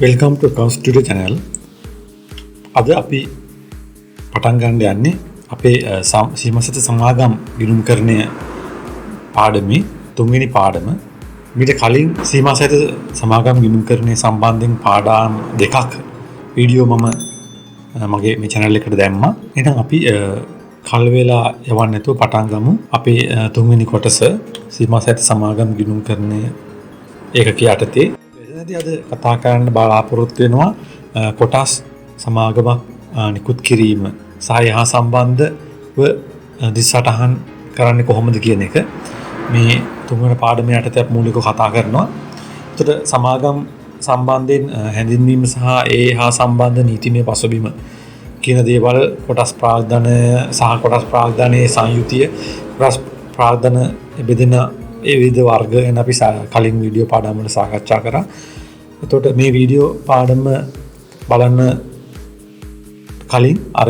Welcome ටු කවුන්ස් today channel. අද අපි පටන් ගන්න යන්නේ අපේ සීමාසත සමාගම් ගිණුම්කරණය පාඩමේ තුන්වෙනි පාඩම. මීට කලින් සීමාසත සමාගම් ගිණුම්කරණය සම්බන්ධයෙන් පාඩම් දෙකක් වීඩියෝ මම මගේ මේ channel එකට දැම්මා. එහෙනම් අපි කල් වේලා යවන්න නැතුව පටන් ගමු. අපේ තුන්වෙනි කොටස සීමාසත සමාගම් ගිණුම්කරණය ඒකක යටතේ අද කතා කරන්න බලාපොරොත්තු වෙනවා කොටස් සමාගමක් නිකුත් කිරීම සහ එහා සම්බන්ධව දිසටහන් කරන්නේ කොහොමද කියන එක මේ තුන්වෙනි පාඩමේ යටතේ මූලිකව කතා කරනවා. එතකොට සමාගම් සම්බන්ධයෙන් හැඳින්වීම සහ ඒ හා සම්බන්ධ නීතිමය පසුබිම කියන දේවල් කොටස් ප්‍රාග්ධන සහ කොටස් ප්‍රාග්ධනයේ සංයුතිය කොටස් ප්‍රාග්ධන බෙදෙන ඒ විවිධ වර්ග ගැන අපි කලින් වීඩියෝ පාඩම් වල සාකච්ඡා කරා. එතකොට මේ වීඩියෝ පාඩම බලන්න කලින් අර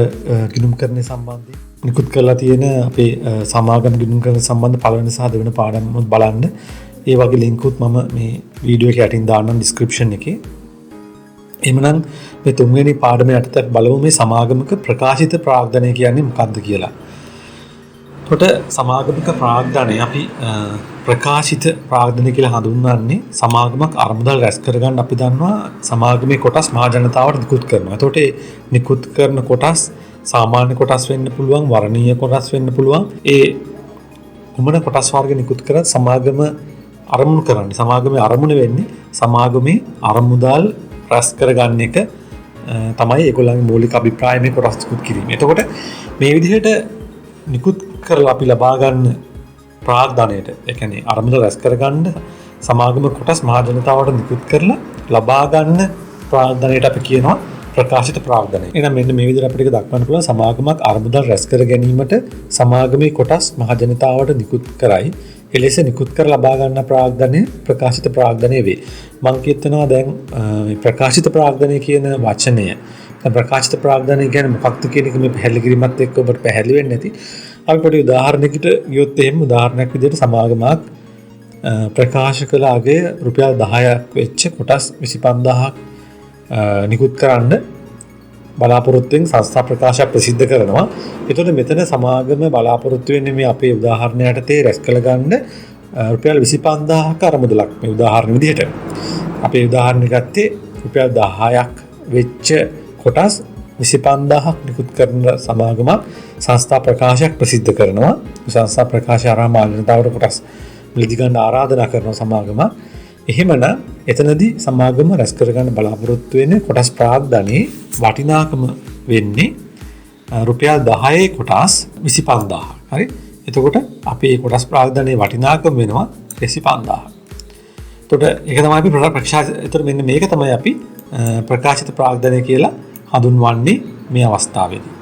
ගිණුම්කරණය සම්බන්ධයෙන් නිකුත් කරලා තියෙන අපේ සමාගම් ගිණුම්කරණය සම්බන්ධ පළවෙනි සහ දෙවෙනි පාඩම් බලන්න. ඒ වගේ ලින්ක් උත් මම මේ වීඩියෝ එක යටින් දාන්නම් ඩිස්ක්‍රිප්ෂන් එකේ. එhmenan මේ තුන්වෙනි පාඩම යටතේ බලමු මේ සමාගමික ප්‍රකාශිත ප්‍රාග්ධනය කියන්නේ මොකක්ද කියලා. එතකොට සමාගමික ප්‍රාග්ධනය අපි ප්‍රකාශිත ප්‍රාග්ධනය කියලා හඳුන්වන්නේ සමාගමක් අරමුදල් රැස් කරගන්න අපි දන්නවා සමාගමේ කොටස් මහ ජනතාවට නිකුත් කරනවා. එතකොට ඒ නිකුත් කරන කොටස් සාමාන්‍ය කොටස් වෙන්න පුළුවන්, වර්ණීය කොටස් වෙන්න පුළුවන්. ඒ කුමන කොටස් වර්ග නිකුත් කරත් සමාගම අරමුණු කරන්නේ. සමාගමේ අරමුණ වෙන්නේ සමාගමේ අරමුදල් රැස් කරගන්න එක තමයි ඒගොල්ලන්ගේ මූලික අභිප්‍රාය මේ කොටස් නිකුත් කිරීම. එතකොට මේ විදිහට නිකුත් කරලා අපි ලබා ගන්න ප්‍රාග්ධනයට, ඒ කියන්නේ අරමුදල් රැස් කරගන්න සමාගම කොටස් මහ ජනතාවට නිකුත් කරලා ලබා ගන්න ප්‍රාග්ධනයට අපි කියනවා ප්‍රකාශිත ප්‍රාග්ධනය. එහෙනම් මෙන්න මේ විදිහට අපිට දක්වන්න පුළුවන් සමාගමක් අරමුදල් රැස් කර ගැනීමට සමාගමේ කොටස් මහ ජනතාවට නිකුත් කරයි. එලෙස නිකුත් කර ලබා ගන්න ප්‍රාග්ධනය ප්‍රකාශිත ප්‍රාග්ධනය වේ. මම කියනවා දැන් මේ ප්‍රකාශිත ප්‍රාග්ධනය කියන වචනය ප්‍රකාශිත ප්‍රාග්ධනය කියන්නේ මොකක්ද කියන එක මේ පැහැදිලි කිරීමත් එක්ක ඔබට පැහැදිලි වෙන්නේ නැති. අපි පොඩි උදාහරණයකට ගියොත් එහෙම උදාහරණයක් විදිහට සමාගමක් ප්‍රකාශ කළ අගය රුපියල් 10ක් වෙච්ච කොටස් 25000ක් නිකුත් කරන්න බලාපොරොත්තුෙන් සංස්ථා ප්‍රකාශයක් ප්‍රසිද්ධ කරනවා. එතකොට මෙතන සමාගම බලාපොරොත්තු වෙන්නේ මේ අපේ උදාහරණයට තේ රැස් කළ ගන්න රුපියල් 25000ක අරමුදලක්. මේ උදාහරණ විදිහට අපේ උදාහරණ ගත්තේ රුපියල් 10ක් වෙච්ච කොටස් 25000ක් නිකුත් කරන සමාගමක් සංස්ථා ප්‍රකාශයක් ප්‍රසිද්ධ කරනවා. සංස්ථා ප්‍රකාශය ආරම්භ ජනතාවට කොටස් මිලදී ගන්න ආරාධනා කරන සමාගමක්. එහෙමනම් එතනදී සමාගම රැස් කරගන්න බලාපොරොත්තු වෙන්නේ කොටස් ප්‍රාග්ධනයේ වටිනාකම වෙන්නේ රුපියල් 10 කොටස් 25000. හරි. එතකොට අපි මේ කොටස් ප්‍රාග්ධනයේ වටිනාකම වෙනවා 25000. එතකොට ඒක තමයි අපි ප්‍රකාශ. එතකොට මෙන්න මේක තමයි අපි ප්‍රකාශිත ප්‍රාග්ධනය කියලා හඳුන්වන්නේ මේ අවස්ථාවේදී.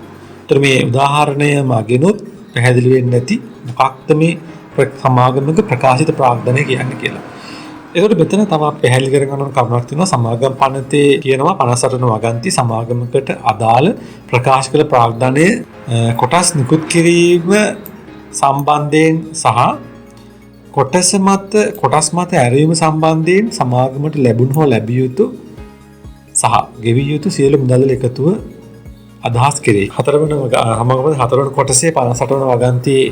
ඒතර මේ උදාහරණය මගිනුත් පැහැදිලි වෙන්නේ නැති මොකක්ද මේ සමාගමක ප්‍රකාශිත ප්‍රාග්ධනය කියන්නේ කියලා. ඒකට මෙතන තමයි පැහැදිලි කරගන්න ඕන කරුණක් තියෙනවා. සමාගම් පනතේ කියනවා 58 වගන්ති සමාගමකට අදාළ ප්‍රකාශ කළ ප්‍රාග්ධනයේ කොටස් නිකුත් කිරීම සම්බන්ධයෙන් සහ කොටස් මත ඇරීම සම්බන්ධයෙන් සමාගමට ලැබුණු හෝ ලැබිය යුතු සහ ගෙවිය යුතු සියලු මුදල් එකතුව අදහස් කෙරේ. හතරවන කොටසේ 58 වන වගන්තියේ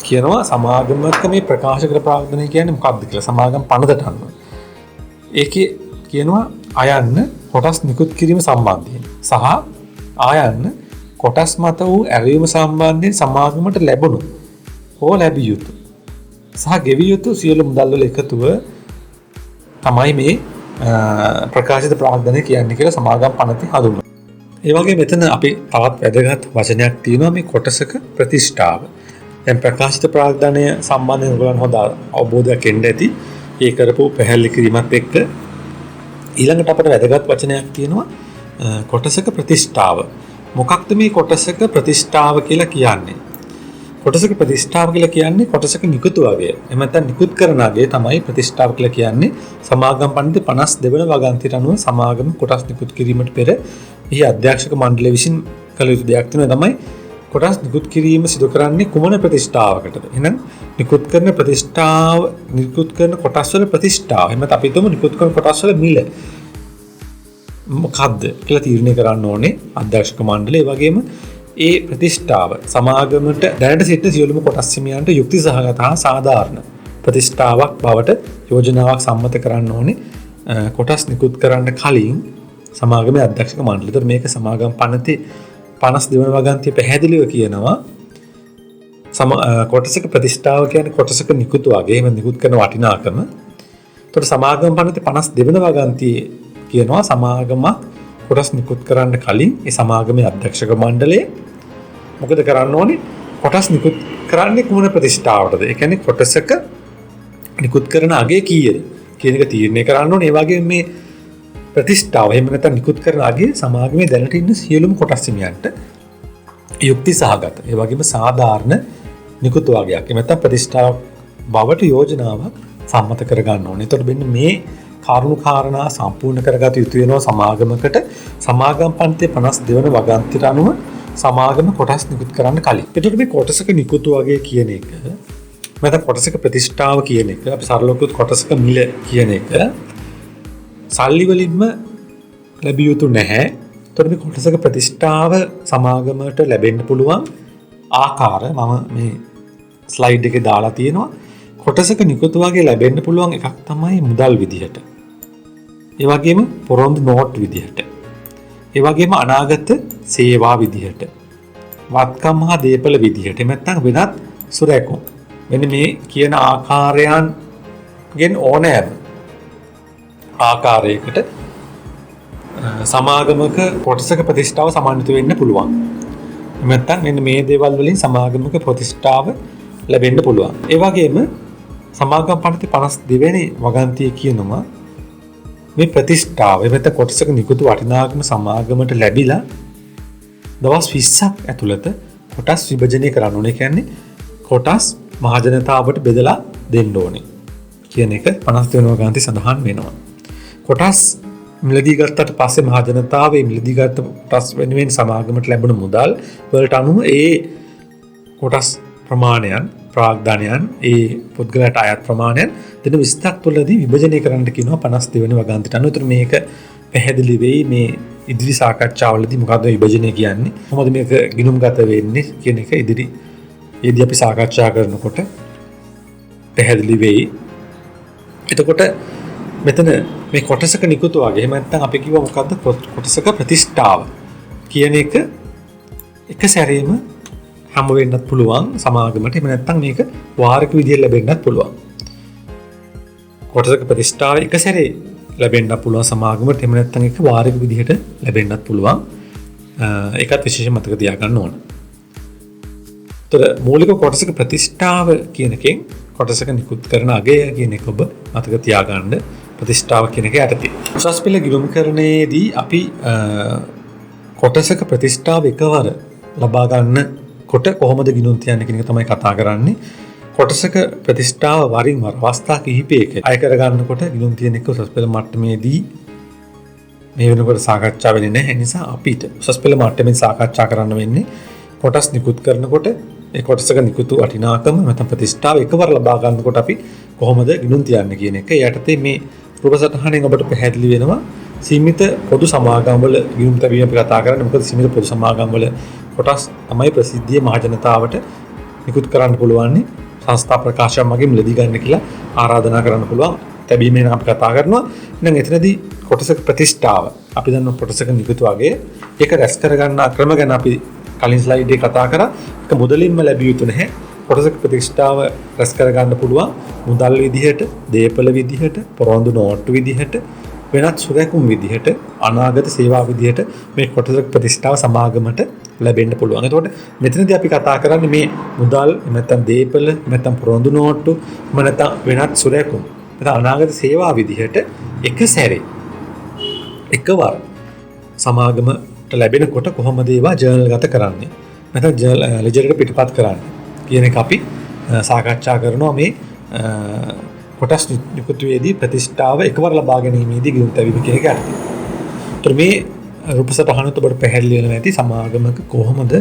කියනවා සමාගමක මේ ප්‍රකාශ කළ ප්‍රාග්ධනය කියන්නේ මොකක්ද කියලා. සමාගම් පනතට අනුව ඒකේ කියනවා අයන්න කොටස් නිකුත් කිරීම සම්බන්ධයෙන් සහ ආයන්න කොටස් මත වූ ඇරීම සම්බන්ධයෙන් සමාගමට ලැබුණු හෝ ලැබිය යුතු සහ ගෙවිය යුතු සියලු මුදල් වල එකතුව තමයි මේ ප්‍රකාශිත ප්‍රාග්ධනය කියන්නේ කියලා සමාගම් පනතේ හඳුන්වනවා. ඒ වගේ මෙතන අපි තවත් වැදගත් වචනයක් තියෙනවා මේ කොටසක ප්‍රතිෂ්ඨාව. දැන් ප්‍රකාශිත ප්‍රාග්ධනය සම්බන්ධයෙන් ඔයගොල්ලන් හොඳ අවබෝධයක් එන්න ඇති. ඒ කරපු පැහැදිලි කිරීමත් එක්ක ඊළඟට අපිට වැදගත් වචනයක් තියෙනවා කොටසක ප්‍රතිෂ්ඨාව. මොකක්ද මේ කොටසක ප්‍රතිෂ්ඨාව කියලා කියන්නේ? කොටසක ප්‍රතිෂ්ඨාව කියලා කියන්නේ කොටසක නිකුතු අගය. එහෙම නැත්නම් නිකුත් කරන අගය තමයි ප්‍රතිෂ්ඨාව කියලා කියන්නේ. සමාගම් පනතේ 52 වන වගන්තියට අනුව සමාගම කොටස් නිකුත් කිරීමට පෙර එහි අධ්‍යක්ෂක මණ්ඩලය විසින් කළ යුතු දෙයක් තමයි කොටස් නිකුත් කිරීම සිදු කරන්නේ කුමන ප්‍රතිෂ්ඨාවකටද? එහෙනම් නිකුත් කරන ප්‍රතිෂ්ඨාව නිකුත් කරන කොටස් වල ප්‍රතිෂ්ඨාව. එහෙනම් අපි හිතමු නිකුත් කරන කොටස් වල මිල. මොකද්ද කියලා තීරණය කරන්න ඕනේ අධ්‍යක්ෂක මණ්ඩලය. ඒ වගේම ඒ ප්‍රතිෂ්ඨාව සමාගමට දැනට සිටින සියලුම කොටස් හිමියන්ට යුක්ති සහගත හා සාධාරණ ප්‍රතිෂ්ඨාවක් බවට යෝජනාවක් සම්මත කරන්න ඕනේ කොටස් නිකුත් කරන්න කලින් සමාගමේ අධ්‍යක්ෂක මණ්ඩලය. ඒතර මේක සමාගම් පනතේ 52 වන වගන්තිය පැහැදිලිව කියනවා කොටසක ප්‍රතිෂ්ඨාව කියන්නේ කොටසක නිකුත් වගේ එහෙම නිකුත් කරන වටිනාකම. ඒතර සමාගම පනතේ 52 වන වගන්තියේ කියනවා සමාගමක් කොටස් නිකුත් කරන්න කලින් ඒ සමාගමේ අධ්‍යක්ෂක මණ්ඩලය මොකද කරන්න ඕනේ? කොටස් නිකුත් කරන්නේ කුමන ප්‍රතිෂ්ඨාවටද? ඒ කියන්නේ කොටසක නිකුත් කරන අගය කීයද කියන එක තීරණය කරන්න ඕනේ. ඒ වගේම මේ ප්‍රතිෂ්ඨාව එහෙම නැත්නම් නිකුත් කරන අගය සමාගමේ දැනට ඉන්න සියලුම කොටස් හිමියන්ට යුක්ති සහගත ඒ වගේම සාධාරණ නිකුත් වගයක් එහෙම නැත්නම් ප්‍රතිෂ්ඨාවක් බවට යෝජනාවක් සම්මත කර ගන්න ඕනේ. එතකොට මෙන්න මේ කාරුණු කාරණා සම්පූර්ණ කරගත යුතු වෙනවා සමාගමකට සමාගම් පන්තියේ 52 වන වගන්තියට අනුව සමාගම කොටස් නිකුත් කරන්න කලින්. එතකොට මේ කොටසක නිකුත් වගේ කියන එක නැත්නම් කොටසක ප්‍රතිෂ්ඨාව කියන එක අපි සරලව කිව්වොත් කොටසක මිල කියන එක සල්ලි වලින්ම ලැබිය යුතු නැහැ. එතකොට මේ කොටසක ප්‍රතිෂ්ඨාව සමාගමට ලැබෙන්න පුළුවන් ආකාර මම මේ ස්ලයිඩ් එකේ දාලා තියෙනවා. කොටසක නිකුත් වගේ ලැබෙන්න පුළුවන් එකක් තමයි මුදල් විදිහට. ඒ වගේම පොරොන්දු නෝට් විදිහට. ඒ වගේම අනාගත සේවා විදිහට. වත්කම් හා දීපල විදිහට. නැත්නම් වෙනත් සුරැකුම්. මෙන්න මේ කියන ආකාරයන්ගෙන් ඕනෑම ආකාරයකට සමාගමක කොටසක ප්‍රතිෂ්ඨාව සමන්විත වෙන්න පුළුවන්. නැත්නම් මෙන්න මේ දේවල් වලින් සමාගමක ප්‍රතිෂ්ඨාව ලැබෙන්න පුළුවන්. ඒ වගේම සමාගම් පනතේ 52 වෙනි වගන්තියේ කියනවා මේ ප්‍රතිෂ්ඨාව එවත කොටසක නිකුත් වටිනාකම සමාගමට ලැබිලා දවස් 20ක් ඇතුළත කොටස් විභජනය කරන්න ඕනේ. කියන්නේ කොටස් මහජනතාවට බෙදලා දෙන්න ඕනේ කියන එක 52 වෙනි වගන්තියේ සඳහන් වෙනවා. කොටස් මිලදී ගත්තට පස්සේ මහජනතාවේ මිලදී ගත්ත කොටස් වෙනුවෙන් සමාගමට ලැබුණ මුදල් වලට අනුව ඒ කොටස් ප්‍රමාණයන් ප්‍රාග්ධනයන් ඒ පුද්ගලයාට අයත් ප්‍රමාණයන් දින 20ක් තුළදී විභජනය කරන්න කියනවා 52 වෙනි වගන්තියට අනුව. ඒතර මේක පැහැදිලි වෙයි මේ ඉදිරි සාකච්ඡාවලදී මොකද්ද විභජනය කියන්නේ කොහොමද මේක ගිණුම්ගත වෙන්නේ කියන එක ඉදිරියේදී අපි සාකච්ඡා කරනකොට පැහැදිලි වෙයි. එතකොට මෙතන මේ කොටසක නිකුත් වගේ එහෙම නැත්නම් අපි කිව්වා මොකද්ද කොටසක ප්‍රතිෂ්ඨාව කියන එක එක සැරේම හැම වෙන්නත් පුළුවන් සමාගමට. එහෙම නැත්නම් මේක වාරික විදිහට ලැබෙන්නත් පුළුවන්. කොටසක ප්‍රතිෂ්ඨාව එක සැරේ ලැබෙන්නත් පුළුවන් සමාගමට. එහෙම නැත්නම් ඒක වාරික විදිහට ලැබෙන්නත් පුළුවන්. ඒකත් විශේෂයෙන් මතක තියාගන්න ඕන. ඒතර මූලික කොටසක ප්‍රතිෂ්ඨාව කියන එකෙන් කොටසක නිකුත් කරන අගය කියන එක ඔබ මතක තියාගන්න. ප්‍රතිෂ්ඨාව කියන එක යටතේ උසස් පෙළ ගිණුම්කරණයේදී අපි කොටසක ප්‍රතිෂ්ඨාව එකවර ලබා ගන්න කොට කොහොමද ගිණුම් තියන්නේ කියන එක තමයි කතා කරන්නේ. කොටසක ප්‍රතිෂ්ඨාව වරින් වර අවස්ථා කිහිපයක අය කර ගන්නකොට ගිණුම් තියන එක උසස් පෙළ මට්ටමේදී මේ වෙනකොට සාකච්ඡා වෙන්නේ නැහැ. ඒ නිසා අපිට උසස් පෙළ මට්ටමින් සාකච්ඡා කරන්න වෙන්නේ කොටස් නිකුත් කරනකොට ඒ කොටසක නිකුත් වටිනාකම නැත්නම් ප්‍රතිෂ්ඨාව එකවර ලබා ගන්නකොට අපි කොහොමද ගිණුම් තියන්නේ කියන එක. යටතේ මේ රූප සටහනෙන් ඔබට පැහැදිලි වෙනවා සීමිත පොදු සමාගම් වල ගිණුම් තැබීම අපි කතා කරන්නේ. මොකද සීමිත පොදු සමාගම් වල කොටස් තමයි ප්‍රසිද්ධියේ මහජනතාවට නිකුත් කරන්න පුළුවන්. සංස්ථා ප්‍රකාශයක් මගින් මිලදී ගන්න කියලා ආරාධනා කරන්න පුළුවන්. තැබීමෙන් අපි කතා කරනවා. එහෙනම් එතනදී කොටසක ප්‍රතිෂ්ඨාව අපි දන්න කොටසක නිකුත් වගේ ඒක රැස් කර ගන්න ක්‍රම ගැන අපි කලින් ස්ලයිඩ් එකේ කතා කරා. ඒක මුදලින්ම ලැබිය යුතු නැහැ. කොටසක ප්‍රතිෂ්ඨාව රැස් කර ගන්න පුළුවන් මුදල් විදිහට, දීපල විදිහට, පොරොන්දු නෝට්ටු විදිහට, වෙනත් සුරැකුම් විදිහට, අනාගත සේවා විදිහට මේ කොටසක ප්‍රතිෂ්ඨාව සමාගමට ලැබෙන්න පුළුවන්. එතකොට මෙතනදී අපි කතා කරන්නේ මේ මුදල් නැත්නම් දීපල නැත්නම් පොරොන්දු නෝට්ටු නැත්නම් වෙනත් සුරැකුම් නැත්නම් අනාගත සේවා විදිහට එක සැරේ එකවර සමාගමට ලැබෙනකොට කොහොමද ඒවා ජර්නල් ගත කරන්නේ නැත්නම් ලෙජර් එකට පිටපත් කරන්නේ කියන එක අපි සාකච්ඡා කරනවා මේ කොටස් නිකුත්වේදී ප්‍රතිෂ්ඨාව එකවර ලබා ගැනීමේදී ගිණුම් තැබීම කියන එක යටතේ. ඒතර මේ රූපසටහනත් ඔබට පැහැදිලි වෙනවා ඇති සමාගමක කොහොමද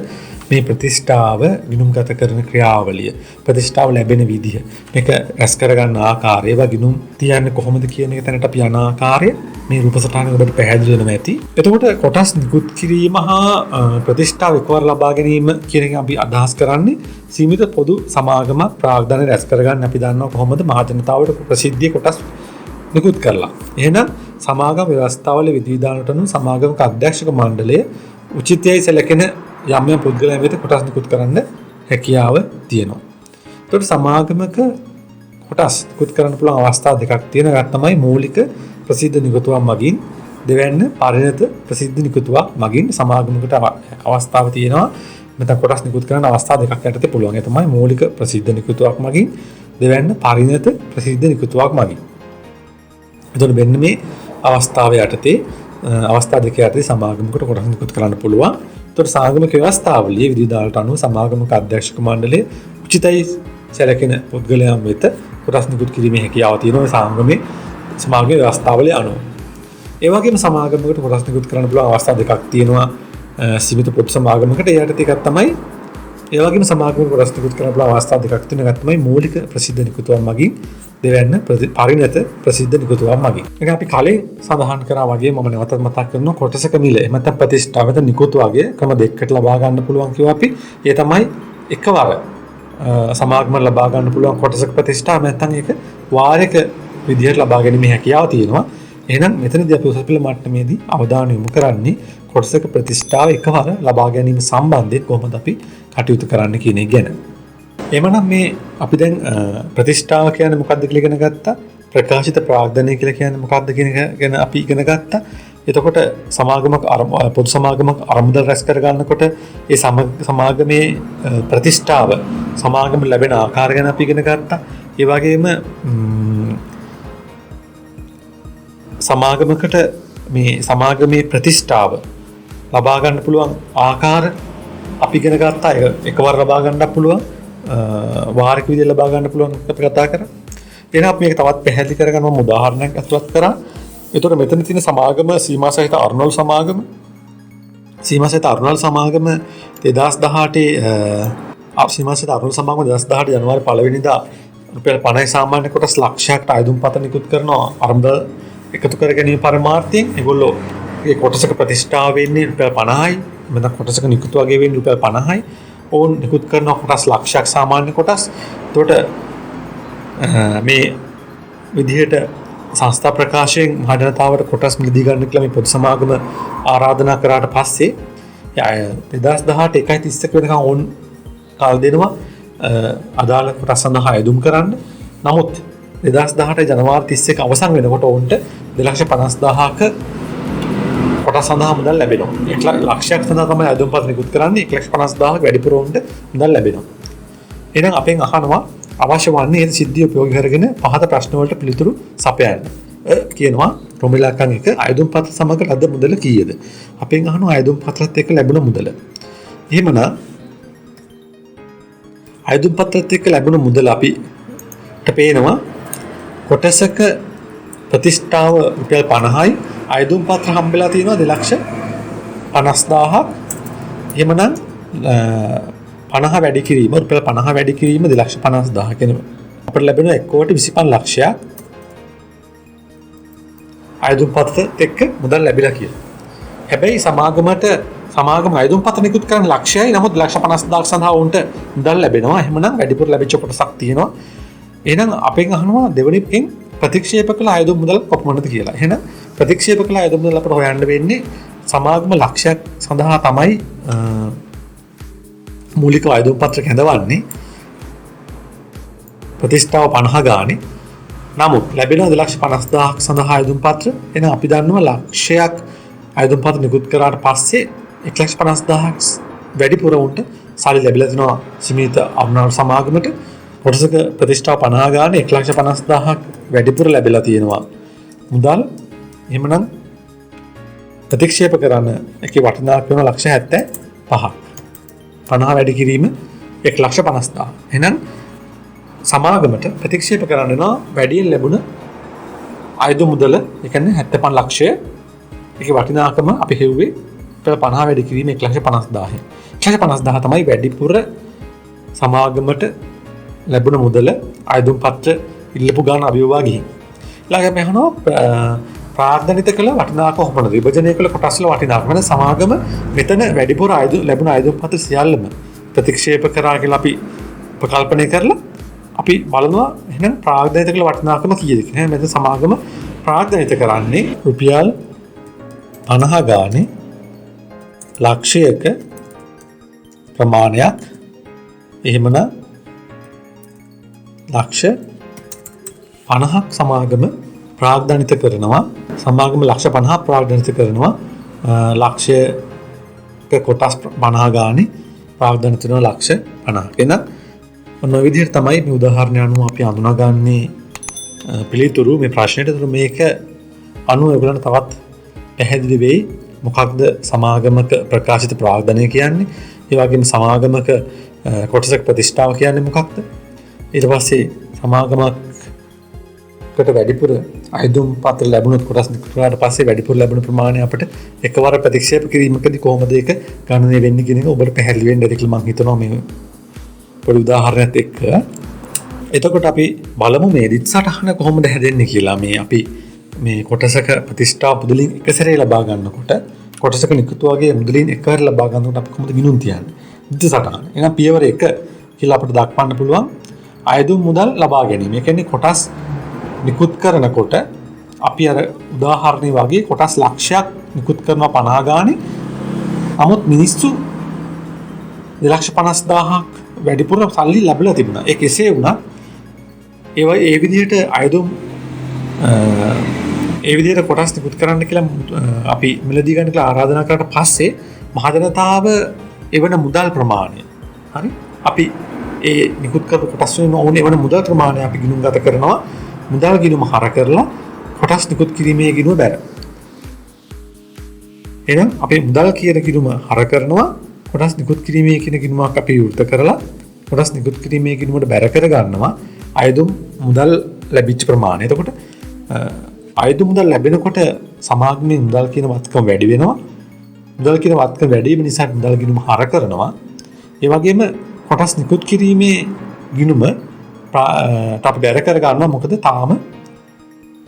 මේ ප්‍රතිෂ්ඨාව ගිණුම්ගත කරන ක්‍රියාවලිය, ප්‍රතිෂ්ඨාව ලැබෙන විදිහ, මේක රැස් කරගන්න ආකාරය, ඒවා ගිණුම් තියන්නේ කොහොමද කියන එක තැනට අපි යන ආකාරය මේ රූප සටහන ඔබට පැහැදිලි වෙනවා ඇති. එතකොට කොටස් නිකුත් කිරීම හා ප්‍රතිෂ්ඨාව එකවර ලබා ගැනීම කියන එක අපි අදහස් කරන්නේ සීමිත පොදු සමාගමක් ප්‍රාග්ධනය රැස් කරගන්න අපි දන්නවා කොහොමද මහජනතාවට ප්‍රසිද්ධිය කොටස් නිකුත් කරලා. එහෙනම් සමාගම ව්‍යවස්ථාවල විධිවිධානට අනුව සමාගමක අධ්‍යක්ෂක මණ්ඩලය උචිතයයි සැලකෙන යම් යම් පුද්ගලයන් වෙත කොටස් නිකුත් කරන්න හැකියාව තියෙනවා. ඒකට සමාගමක කොටස් නිකුත් කරන්න පුළුවන් අවස්ථා දෙකක් තියෙනවා. එකක් තමයි මූලික ප්‍රසිද්ධ නිකුතුවක් මගින්, දෙවැන්න පරිණත ප්‍රසිද්ධ නිකුතුවක් මගින් සමාගමකට අවස්ථාව තියෙනවා. මෙතන කොටස් නිකුත් කරන්න අවස්ථා දෙකක් යටතේ පුළුවන්. ඒ තමයි මූලික ප්‍රසිද්ධ නිකුතුවක් මගින්, දෙවැන්න පරිණත ප්‍රසිද්ධ නිකුතුවක් මගින්. එතකොට මෙන්න මේ අවස්ථාව යටතේ අවස්ථා දෙක යටතේ සමාගමකට කොටස් නිකුත් කරන්න පුළුවන්. එතකොට සමාගමක ව්‍යවස්ථාවලියේ විධිවිධානට අනුව සමාගමක අධ්‍යක්ෂක මණ්ඩලයේ උචිතයි සැලකෙන පුද්ගලයන් වෙත කොටස් නිකුත් කිරීමේ හැකියාව තියෙනවා සමාගමේ ව්‍යවස්ථාවලිය අනුව. ඒ වගේම සමාගමකට කොටස් නිකුත් කරන්න පුළුවන් අවස්ථා දෙකක් තියෙනවා සීමිත පොදු සමාගමකට. ඒ යටතේ එකක් තමයි ඒ වගේම සමාගමකට කොටස් නිකුත් කරන්න පුළුවන් අවස්ථා දෙකක් තියෙනවා. එකක් තමයි මූලික ප්‍රසිද්ධ නිකුතුවක් මගින්, දෙවැන්න පරිණත ප්‍රසිද්ධ නිකුතුවක් මගින්. ඒක අපි කලින් සඳහන් කරා වගේ මම නැවතත් මතක් කරනවා කොටසක මිල එහෙම නැත්නම් ප්‍රතිෂ්ඨාව වෙත නිකුතු වගේ ක්‍රම දෙකකට ලබා ගන්න පුළුවන් කිව්වා අපි. ඒ තමයි එකවර සමාගම ලබා ගන්න පුළුවන් කොටසක ප්‍රතිෂ්ඨාව නැත්නම් ඒක වාරයක විදිහට ලබා ගැනීමේ හැකියාව තියෙනවා. එහෙනම් මෙතනදී අපි උසස් පෙළ මට්ටමේදී අවධානය යොමු කරන්නේ කොටසක ප්‍රතිෂ්ඨාව එකවර ලබා ගැනීම සම්බන්ධයෙන් කොහොමද අපි කටයුතු කරන්න කියන එක ගැන. එමනම් මේ අපි දැන් ප්‍රතිෂ්ඨාව කියන්නේ මොකක්ද කියලා ඉගෙන ගත්තා. ප්‍රකාශිත ප්‍රාග්ධනය කියලා කියන්නේ මොකක්ද කියන එක ගැන අපි ඉගෙන ගත්තා. එතකොට සමාගමක පොදු සමාගමක අරමුදල් රැස් කර ගන්නකොට ඒ සමාගමේ ප්‍රතිෂ්ඨාව සමාගම ලැබෙන ආකාරය ගැන අපි ඉගෙන ගත්තා. ඒ වගේම සමාගමකට මේ සමාගමේ ප්‍රතිෂ්ඨාව ලබා ගන්න පුළුවන් ආකාර අපි ඉගෙන ගත්තා. එකවර ලබා ගන්නත් පුළුවන්, වාරික විදිහට ලබා ගන්න පුළුවන් අපි කතා කරා. එහෙනම් අපි මේක තවත් පැහැදිලි කරගන්න මම උදාහරණයක් අතුලත් කරා. ඒතකොට මෙතන තියෙන සමාගම සීමා සහිත අරුණල් සමාගම. සීමා සහිත අරුණල් සමාගම 2018 සීමා සහිත අරුණල් සමාගම 2018 ජනවාරි 1 වෙනිදා රුපියල් 50 සාමාන්‍ය කොටස් ලක්ෂයක් අයදුම්පත නිකුත් කරනවා අරමුදල් එකතු කර ගැනීම පරමාර්ථයෙන්. ඒගොල්ලෝ ඒ කොටසක ප්‍රතිෂ්ඨාව වෙන්නේ රුපියල් 50යි. මෙතන කොටසක නිකුත් වගේ වෙන්නේ රුපියල් 50යි. ඕන් නිකුත් කරන කොටස් ලක්ෂයක් සාමාන්‍ය කොටස්. එතකොට මේ විදිහට සංස්ථා ප්‍රකාශයෙන් මහජනතාවට කොටස් මිලදී ගන්න කියලා මේ පොදු සමාගම ආරාධනා කරාට පස්සේ 2018 1:30 වෙනකන් ඕන් කාල දෙනවා අදාළ කොටස් සඳහා යෙදුම් කරන්න. නමුත් 2018 ජනවාරි 31 අවසන් වෙනකොට ඕන්ට 2,50,000ක කොටස් සඳහා මුදල් ලැබෙනවා. 1 ලක්ෂයක් සඳහා තමයි යෙදුම්පත් නිකුත් කරන්නේ. 1,50,000ක වැඩිපුර ඕන්ට මුදල් ලැබෙනවා. එහෙනම් අපෙන් අහනවා අවශ්‍ය වන්නේ මේ සිද්ධිය උපයෝගී කරගෙන පහත ප්‍රශ්න වලට පිළිතුරු සපයන්න. කියනවා ප්‍රොමිලාකන් එක අයදුම්පත් සමග ලද මුදල කීයද? අපෙන් අහනවා අයදුම්පත්ත් එක්ක ලැබුණ මුදල. එහෙමනම් අයදුම්පත්ත් එක්ක ලැබුණ මුදල අපිට පේනවා කොටසක ප්‍රතිෂ්ඨාව රුපියල් 50යි, අයදුම්පත් හම්බෙලා තියෙනවා 2,50,000ක්. එහෙමනම් 50 වැඩි කිරීම රුපියල් 50 වැඩි කිරීම 2,50,000 කියන අපිට ලැබෙන 1,25 ලක්ෂයක් අයදුම්පත් එක්ක මුදල් ලැබිලා කියලා. හැබැයි සමාගම අයදුම්පත් නිකුත් කරන ලක්ෂයයි, නමුත් 2,50,000 සඳහා උන්ට මුදල් ලැබෙනවා. එහෙමනම් වැඩිපුර ලැබිච්ච කොටසක් තියෙනවා. එහෙනම් අපෙන් අහනවා දෙවෙනිෙන් ප්‍රතික්ෂේප කළ අයදුම් මුදල් කොපමණද කියලා. එහෙනම් ප්‍රතික්ෂේප කළ අයදුම් මුදල් අපිට හොයන්න වෙන්නේ සමාගම ලක්ෂයක් සඳහා තමයි මූලික අයදුම් පත්‍ර කැඳවන්නේ ප්‍රතිෂ්ඨාව 50 ගානේ. නමුත් ලැබෙනවා 2,50,000ක් සඳහා අයදුම් පත්‍ර. එහෙනම් අපි දන්නවා ලක්ෂයක් අයදුම් පත්‍ර නිකුත් කරාට පස්සේ 1,50,000ක් වැඩිපුර උන්ට සල්ලි ලැබිලා තිනවා සීමිත අරුණල් සමාගමට. කොටසක ප්‍රතිෂ්ඨාව 50 ගානේ 1,50,000ක් වැඩිපුර ලැබිලා තියෙනවා මුදල්. එහෙමනම් ප්‍රතික්ෂේප කරන එකේ වටිනාකම වෙන ලක්ෂ 75ක්. 50 වැඩි කිරීම 1,50,000. එහෙනම් සමාගමට ප්‍රතික්ෂේප කරන්න වෙනවා වැඩියෙන් ලැබුණ අයදුම් මුදල. ඒ කියන්නේ 75 ලක්ෂය. ඒකේ වටිනාකම අපි හෙව්වේ 50 වැඩි කිරීම 1,50,000. 1,50,000 තමයි වැඩිපුර සමාගමට ලැබුණ මුදල අයදුම් පත්‍ර ඉල්ලපු ගාන අභියෝගා ගිහින්. ඊළඟට මේ අහනවා ප්‍රාග්ධනිත කළ වටිනාකම කොහොමද විභජනය කළ කොටස් වල වටිනාකම සමාගම මෙතන වැඩිපුර ලැබුණ ආයුධ පත සියල්ලම ප්‍රතික්ෂේප කරා කියලා අපි ප්‍රකල්පනය කරලා අපි බලනවා එහෙනම් ප්‍රාග්ධනිත කළ වටිනාකම කීයද කියලා. මෙතන සමාගම ප්‍රාග්ධනිත කරන්නේ රුපියල් 50 ගානේ ලක්ෂයක ප්‍රමාණයක් එහෙමනම් ලක්ෂ 50ක් සමාගම ප්‍රාග්ධනිත කරනවා. සමාගම ලක්ෂ 50ක් ප්‍රාග්ධනිත කරනවා. ලක්ෂයක කොටස් 50 ගානේ ප්‍රාග්ධනිත වෙනවා ලක්ෂ 50ක්. එහෙනම් ඔන්න ඔය විදිහට තමයි මේ උදාහරණය අනුව අපි හඳුනාගන්නේ පිළිතුරු මේ ප්‍රශ්නෙට. ඒතර මේක අනුව ඔයගොල්ලන්ට තවත් පැහැදිලි වෙයි මොකක්ද සමාගමක ප්‍රකාශිත ප්‍රාග්ධනය කියන්නේ. ඒ වගේම සමාගමක කොටසක ප්‍රතිෂ්ඨාව කියන්නේ මොකක්ද? ඊට පස්සේ සමාගමකට වැඩිපුර ආයුධ පත්‍ර ලැබුණොත් කොටස් නිකුත්ලාට පස්සේ වැඩිපුර ලැබුණු ප්‍රමාණය අපිට එකවර ප්‍රතික්ෂේප කිරීමකදී කොහොමද ඒක ගණනය වෙන්නේ කියන එක ඔබට පැහැදිලි වෙන්න ඇති කියලා මම හිතනවා මේ පොඩි උදාහරණයක් එක්ක. එතකොට අපි බලමු මේ දිත් සටහන කොහොමද හැදෙන්නේ කියලා. මේ අපි මේ කොටසක ප්‍රතිෂ්ඨාව මුදලින් එක සැරේ ලබා ගන්නකොට කොටසක නිකුත් වගේ මුදලින් එකවර ලබා ගන්නකොට අපි කොහොමද ගිණුම් තියන්නේ? දිත් සටහන. එහෙනම් පියවර 1 කියලා අපිට දක්වන්න පුළුවන් ආයුධ මුදල් ලබා ගැනීම. ඒ කියන්නේ කොටස් නිකුත් කරනකොට අපි අර උදාහරණේ වගේ කොටස් ලක්ෂයක් නිකුත් කරනවා 50 ගානේ. නමුත් මිනිස්සු 2,50,000ක් වැඩිපුර සල්ලි ලැබලා තිබුණා. ඒ කෙසේ වුණත් ඒ විදිහට ආයුධ ඒ විදිහට කොටස් නිකුත් කරන්න කියලා අපි මිලදී ගන්න කියලා ආරාධනා කරාට පස්සේ මහජනතාව එවන මුදල් ප්‍රමාණය හරි අපි ඒ නිකුත් කරපු කොටස් වලින් ඕනේ එවන මුදල් ප්‍රමාණය අපි ගිණුම් ගත කරනවා. මුදල් ගිණුම හර කරලා කොටස් නිකුත් කිරීමේ ගිණුම බැර. එහෙනම් අපි මුදල් කියන ගිණුම හර කරනවා කොටස් නිකුත් කිරීමේ කියන ගිණුමක් අපි විවෘත කරලා කොටස් නිකුත් කිරීමේ ගිණුමට බැර කර ගන්නවා ආයුධ මුදල් ලැබිච්ච ප්‍රමාණය. එතකොට ආයුධ මුදල් ලැබෙනකොට සමාගමේ මුදල් කියන වත්කම වැඩි වෙනවා. මුදල් කියන වත්කම වැඩි වීම නිසා මුදල් ගිණුම හර කරනවා. ඒ වගේම කොටස් නිකුත් කිරීමේ ගිණුම අපි බැර කර ගන්නවා. මොකද තාම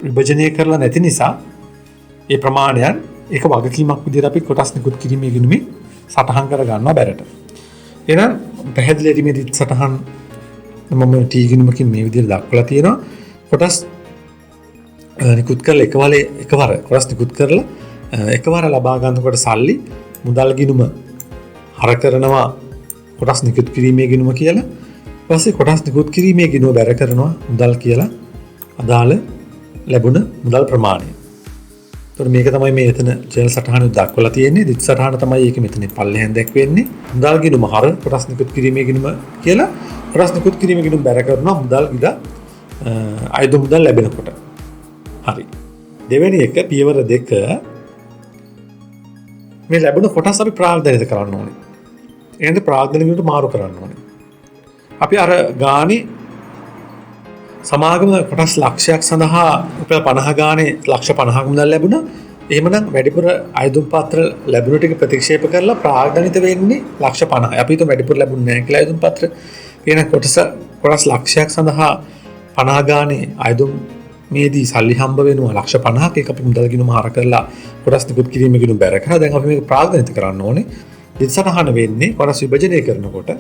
විභජනය කරලා නැති නිසා ඒ ප්‍රමාණයන් ඒක වගකීමක් විදිහට අපි කොටස් නිකුත් කිරීමේ ගිණුමේ සටහන් කර ගන්නවා බැරට. එහෙනම් පැහැදිලිවම මේ සටහන් මම ටී ගිණුමකින් මේ විදිහට දක්වලා තියෙනවා. කොටස් නිකුත් කරලා එකවර කොටස් නිකුත් කරලා එකවර ලබා ගන්නකොට සල්ලි මුදල් ගිණුම හර කරනවා කොටස් නිකුත් කිරීමේ ගිණුම කියලා. ඊපස්සේ කොටස් නිකුත් කිරීමේ ගිණුම බැර කරනවා මුදල් කියලා අදාළ ලැබුණ මුදල් ප්‍රමාණය. එතකොට මේක තමයි මේ එතන ජෙල් සටහන දක්වලා තියෙන්නේ. දිත් සටහන තමයි ඒක මෙතන පල්ලෙහෙන් දැක්වෙන්නේ. මුදල් ගිණුම හර කොටස් නිකුත් කිරීමේ ගිණුම කියලා කොටස් නිකුත් කිරීමේ ගිණුම බැර කරනවා මුදල් ගිලා ආයුධ මුදල් ලැබෙනකොට. හරි. දෙවෙනි එක පියවර 2 මේ ලැබුණ කොටස් අපි ප්‍රාග්ධනිත කරන්න ඕනේ. එහෙනම් ප්‍රාග්ධනිතයට මාරු කරන්න ඕනේ. අපි අර ගානේ සමාගම කොටස් ලක්ෂයක් සඳහා රුපියල් 50 ගානේ ලක්ෂ 50ක මුදල් ලැබුණා. එහෙමනම් වැඩිපුර ආයුධ පත්‍ර ලැබුණු ටික ප්‍රතික්ෂේප කරලා ප්‍රාග්ධනිත වෙන්නේ ලක්ෂ 50යි. අපි හිතමු වැඩිපුර ලැබුණේ නැහැ කියලා ආයුධ පත්‍ර. කියන කොටස් ලක්ෂයක් සඳහා 50 ගානේ ආයුධ මේදී සල්ලි හම්බ වෙනවා ලක්ෂ 50ක. ඒක අපි මුදල් ගිණුම හර කරලා කොටස් නිකුත් කිරීමේ ගිණුම බැර කරලා දැන් අපි මේක ප්‍රාග්ධනිත කරන්න ඕනේ. දිත් සටහන වෙන්නේ කොටස් විභජනය කරනකොට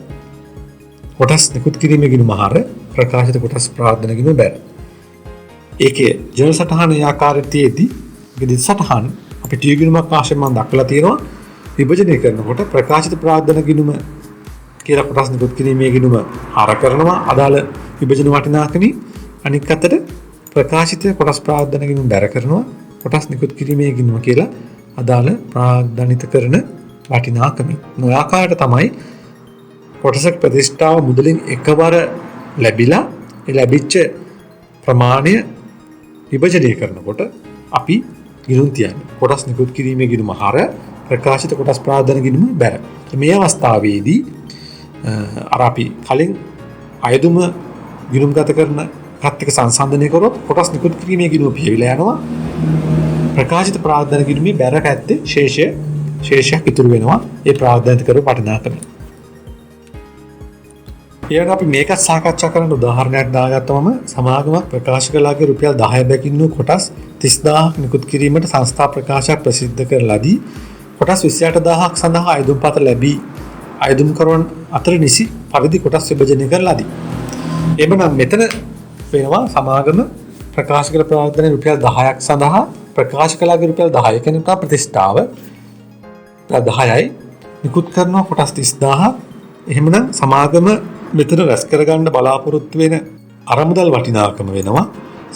කොටස් නිකුත් කිරීමේ ගිණුම හර ප්‍රකාශිත කොටස් ප්‍රාග්ධන ගිණුම බැර. ඒකේ ජර්නල් සටහන ආකාරයේදී දිත් සටහන් අපි ටී ගිණුමක් ආශ්‍රයෙන් මම දක්වලා තියෙනවා. විභජනය කරනකොට ප්‍රකාශිත ප්‍රාග්ධන ගිණුම කියලා කොටස් නිකුත් කිරීමේ ගිණුම හර කරනවා අදාළ විභජන වටිනාකමින්. අනික් අතට ප්‍රකාශිත කොටස් ප්‍රාග්ධන ගිණුම බැර කරනවා කොටස් නිකුත් කිරීමේ ගිණුම කියලා අදාළ ප්‍රාග්ධනිත කරන වටිනාකමින්. මේ ආකාරයට තමයි කොටසක ප්‍රතිෂ්ඨාව මුදලින් එකවර ලැබිලා ඒ ලැබිච්ච ප්‍රමාණය විභජනය කරනකොට අපි ගිණුම් තියන්නේ. කොටස් නිකුත් කිරීමේ ගිණුම හර ප්‍රකාශිත කොටස් ප්‍රාග්ධන ගිණුම බැර. මේ අවස්ථාවේදී අර අපි කලින් අයදුම ගිණුම් ගත කරන කත් එක සංසන්දනය කරොත් කොටස් නිකුත් කිරීමේ ගිණුම පියවිලා යනවා. ප්‍රකාශිත ප්‍රාග්ධන ගිණුමේ බැර පැත්තේ ශේෂයක් ඉතුරු වෙනවා. ඒ ප්‍රාග්ධනිත කරපු වටිනාකම. ඊළඟ අපි මේකත් සාකච්ඡා කරන්න උදාහරණයක් දාගත්තමම සමාගමක් ප්‍රකාශ කළාගේ රුපියල් 10 බැගින් කොටස් 30000ක් නිකුත් කිරීමට සංස්ථා ප්‍රකාශයක් ප්‍රසිද්ධ කරන ලදී. කොටස් 28000ක් සඳහා අයදුම්පත ලැබී අයදුම්කරුවන් අතර නිසි පරිදි කොටස් විභජනය කරන ලදී. එමනම් මෙතන වෙනවා සමාගම ප්‍රකාශ කළ ප්‍රාර්ථනාවේ රුපියල් 10ක් සඳහා ප්‍රකාශ කළාගේ රුපියල් 10 කියන ප්‍රතිෂ්ඨාව 10යි නිකුත් කරනවා කොටස් 30000. එහෙමනම් සමාගම මෙතන රැස් කරගන්න බලාපොරොත්තු වෙන අරමුදල් වටිනාකම වෙනවා.